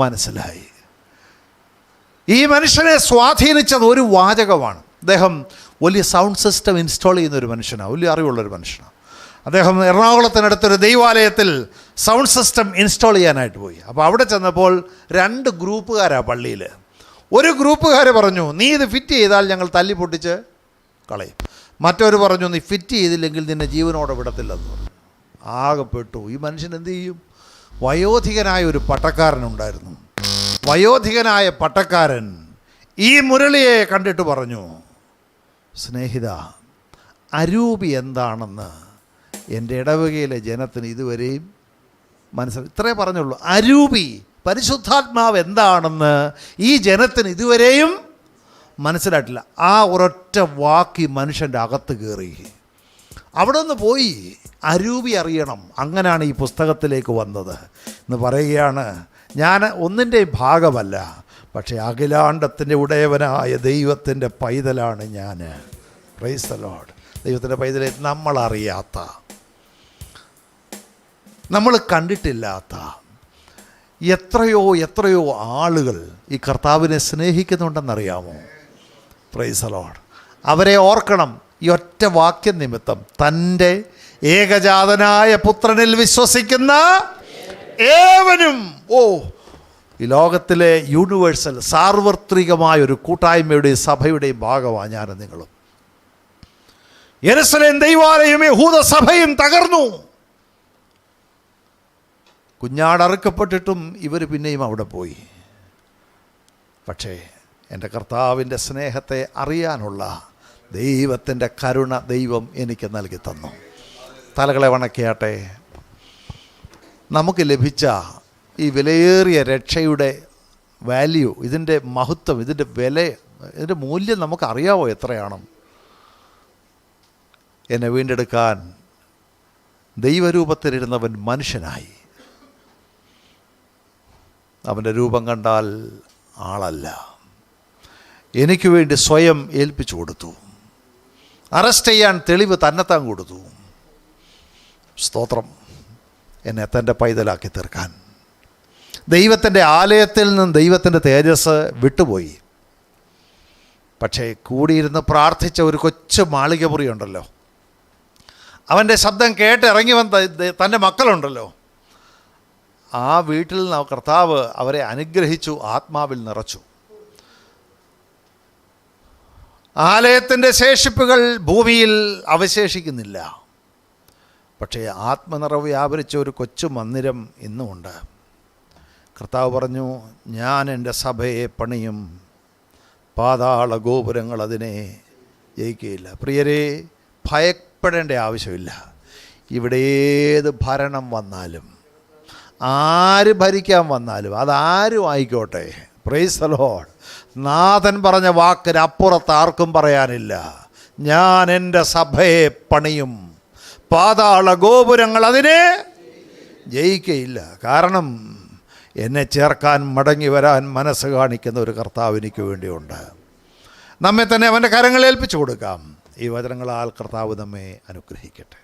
മനസ്സിലായി. ഈ മനുഷ്യനെ സ്വാധീനിച്ചത് ഒരു വാചകമാണ്. അദ്ദേഹം വലിയ സൗണ്ട് സിസ്റ്റം ഇൻസ്റ്റാൾ ചെയ്യുന്നൊരു മനുഷ്യനാണ്, വലിയ അറിവുള്ളൊരു മനുഷ്യനാണ്. അദ്ദേഹം എറണാകുളത്തിനടുത്തൊരു ദൈവാലയത്തിൽ സൗണ്ട് സിസ്റ്റം ഇൻസ്റ്റാൾ ചെയ്യാനായിട്ട് പോയി. അപ്പോൾ അവിടെ ചെന്നപ്പോൾ 2 ഗ്രൂപ്പുകാരാണ് പള്ളിയിൽ. ഒരു ഗ്രൂപ്പുകാർ പറഞ്ഞു, നീ ഇത് ഫിറ്റ് ചെയ്താൽ ഞങ്ങൾ തല്ലി പൊട്ടിച്ച് കളയും. മറ്റൊരു പറഞ്ഞു, നീ ഫിറ്റ് ചെയ്തില്ലെങ്കിൽ നിന്നെ ജീവനോടെ വിടത്തില്ലെന്ന് പറഞ്ഞു. ആകെപ്പെട്ടു. ഈ മനുഷ്യൻ എന്ത് ചെയ്യും? വയോധികനായ ഒരു പട്ടക്കാരനുണ്ടായിരുന്നു. വയോധികനായ പട്ടക്കാരൻ ഈ മുരളിയെ കണ്ടിട്ട് പറഞ്ഞു, സ്നേഹിത, അരൂപി എന്താണെന്ന് എൻ്റെ ഇടവകയിലെ ജനത്തിന് ഇതുവരെയും മനസ്സിലായി. ഇത്രേ പറഞ്ഞുള്ളൂ. അരൂപി, പരിശുദ്ധാത്മാവ് എന്താണെന്ന് ഈ ജനത്തിന് ഇതുവരെയും മനസ്സിലായിട്ടില്ല. ആ ഒരൊറ്റ വാക്ക് മനുഷ്യൻ്റെ അകത്ത് കയറി. അവിടെ നിന്ന് പോയി അരൂപി അറിയണം. അങ്ങനെയാണ് ഈ പുസ്തകത്തിലേക്ക് വന്നത് എന്ന് പറയുകയാണ്. ഞാൻ ഒന്നിൻ്റെയും ഭാഗമല്ല, പക്ഷേ അഖിലാണ്ടത്തിൻ്റെ ഉടയവനായ ദൈവത്തിൻ്റെ പൈതലാണ് ഞാൻ. Price the Lord. ദൈവത്തിൻ്റെ പൈതലെ നമ്മളറിയാത്ത, നമ്മൾ കണ്ടിട്ടില്ലാത്ത എത്രയോ ആളുകൾ ഈ കർത്താവിനെ സ്നേഹിക്കുന്നുണ്ടെന്നറിയാമോ? Price the Lord. അവരെ ഓർക്കണം. ഈ ഒറ്റ വാക്യം നിമിത്തം തൻ്റെ ഏകജാതനായ പുത്രനിൽ വിശ്വസിക്കുന്ന ഏവനും, ഈ ലോകത്തിലെ യൂണിവേഴ്സൽ സാർവത്രികമായൊരു കൂട്ടായ്മയുടെയും സഭയുടെയും ഭാഗമാണ് ഞാനും നിങ്ങളും. യെരുശലേം ദൈവാലയം യഹൂദ സഭയും തകർന്നു. കുഞ്ഞാടറുക്കപ്പെട്ടിട്ടും ഇവർ പിന്നെയും അവിടെ പോയി. പക്ഷേ എൻ്റെ കർത്താവിൻ്റെ സ്നേഹത്തെ അറിയാനുള്ള ദൈവത്തിൻ്റെ കരുണ ദൈവം എനിക്ക് നൽകി തന്നു. തലകളെ വണക്കിയാട്ടെ. നമുക്ക് ലഭിച്ച ഈ വിലയേറിയ രക്ഷയുടെ വാല്യൂ, ഇതിൻ്റെ മഹത്വം, ഇതിൻ്റെ വില, ഇതിൻ്റെ മൂല്യം നമുക്കറിയാവോ എത്രയാണ്? എന്നെ വീണ്ടെടുക്കാൻ ദൈവരൂപത്തിലിരുന്നവൻ മനുഷ്യനായി. അവൻ്റെ രൂപം കണ്ടാൽ ആളല്ല. എനിക്ക് വേണ്ടി സ്വയം ഏൽപ്പിച്ചു കൊടുത്തു. അറസ്റ്റ് ചെയ്യാൻ തെളിവ് തന്നെത്താൻ കൊടുത്തു. സ്തോത്രം. എന്നെ തൻ്റെ പൈതലാക്കി തീർക്കാൻ. ദൈവത്തിൻ്റെ ആലയത്തിൽ നിന്ന് ദൈവത്തിൻ്റെ തേജസ് വിട്ടുപോയി. പക്ഷേ കൂടിയിരുന്ന് പ്രാർത്ഥിച്ച ഒരു കൊച്ചു മാളിക മുറിയുണ്ടല്ലോ, അവൻ്റെ ശബ്ദം കേട്ടിറങ്ങി വന്ന തൻ്റെ മക്കളുണ്ടല്ലോ, ആ വീട്ടിൽ നിന്ന് കർത്താവ് അവരെ അനുഗ്രഹിച്ചു, ആത്മാവിൽ നിറച്ചു. ആലയത്തിൻ്റെ ശേഷിപ്പുകൾ ഭൂമിയിൽ അവശേഷിക്കുന്നില്ല. പക്ഷേ ആത്മനിറവ് വ്യാപരിച്ച ഒരു കൊച്ചു മന്ദിരം ഇന്നുമുണ്ട്. കർത്താവ് പറഞ്ഞു, ഞാൻ എൻ്റെ സഭയെ പണിയും, പാതാള ഗോപുരങ്ങൾ അതിനെ ജയിക്കുകയില്ല. പ്രിയരെ, ഭയപ്പെടേണ്ട ആവശ്യമില്ല. ഇവിടെ ഏത് ഭരണം വന്നാലും, ആര് ഭരിക്കാൻ വന്നാലും, അതാരും ആയിക്കോട്ടെ, പ്രൈസ് ദി ലോർഡ്, നാഥൻ പറഞ്ഞ വാക്കിനപ്പുറത്ത് ആർക്കും പറയാനില്ല. ഞാൻ എൻ്റെ സഭയെ പണിയും, പാതാള ഗോപുരങ്ങൾ അതിനെ ജയിക്കയില്ല. കാരണം എന്നെ ചേർക്കാൻ മടങ്ങി വരാൻ മനസ്സ് കാണിക്കുന്ന ഒരു കർത്താവ് എനിക്ക് വേണ്ടിയുണ്ട്. നമ്മെ തന്നെ അവൻ്റെ കരങ്ങളിൽ ഏൽപ്പിച്ചു കൊടുക്കാം. ഈ വചനങ്ങളാൽ കർത്താവ് നമ്മെ അനുഗ്രഹിക്കട്ടെ.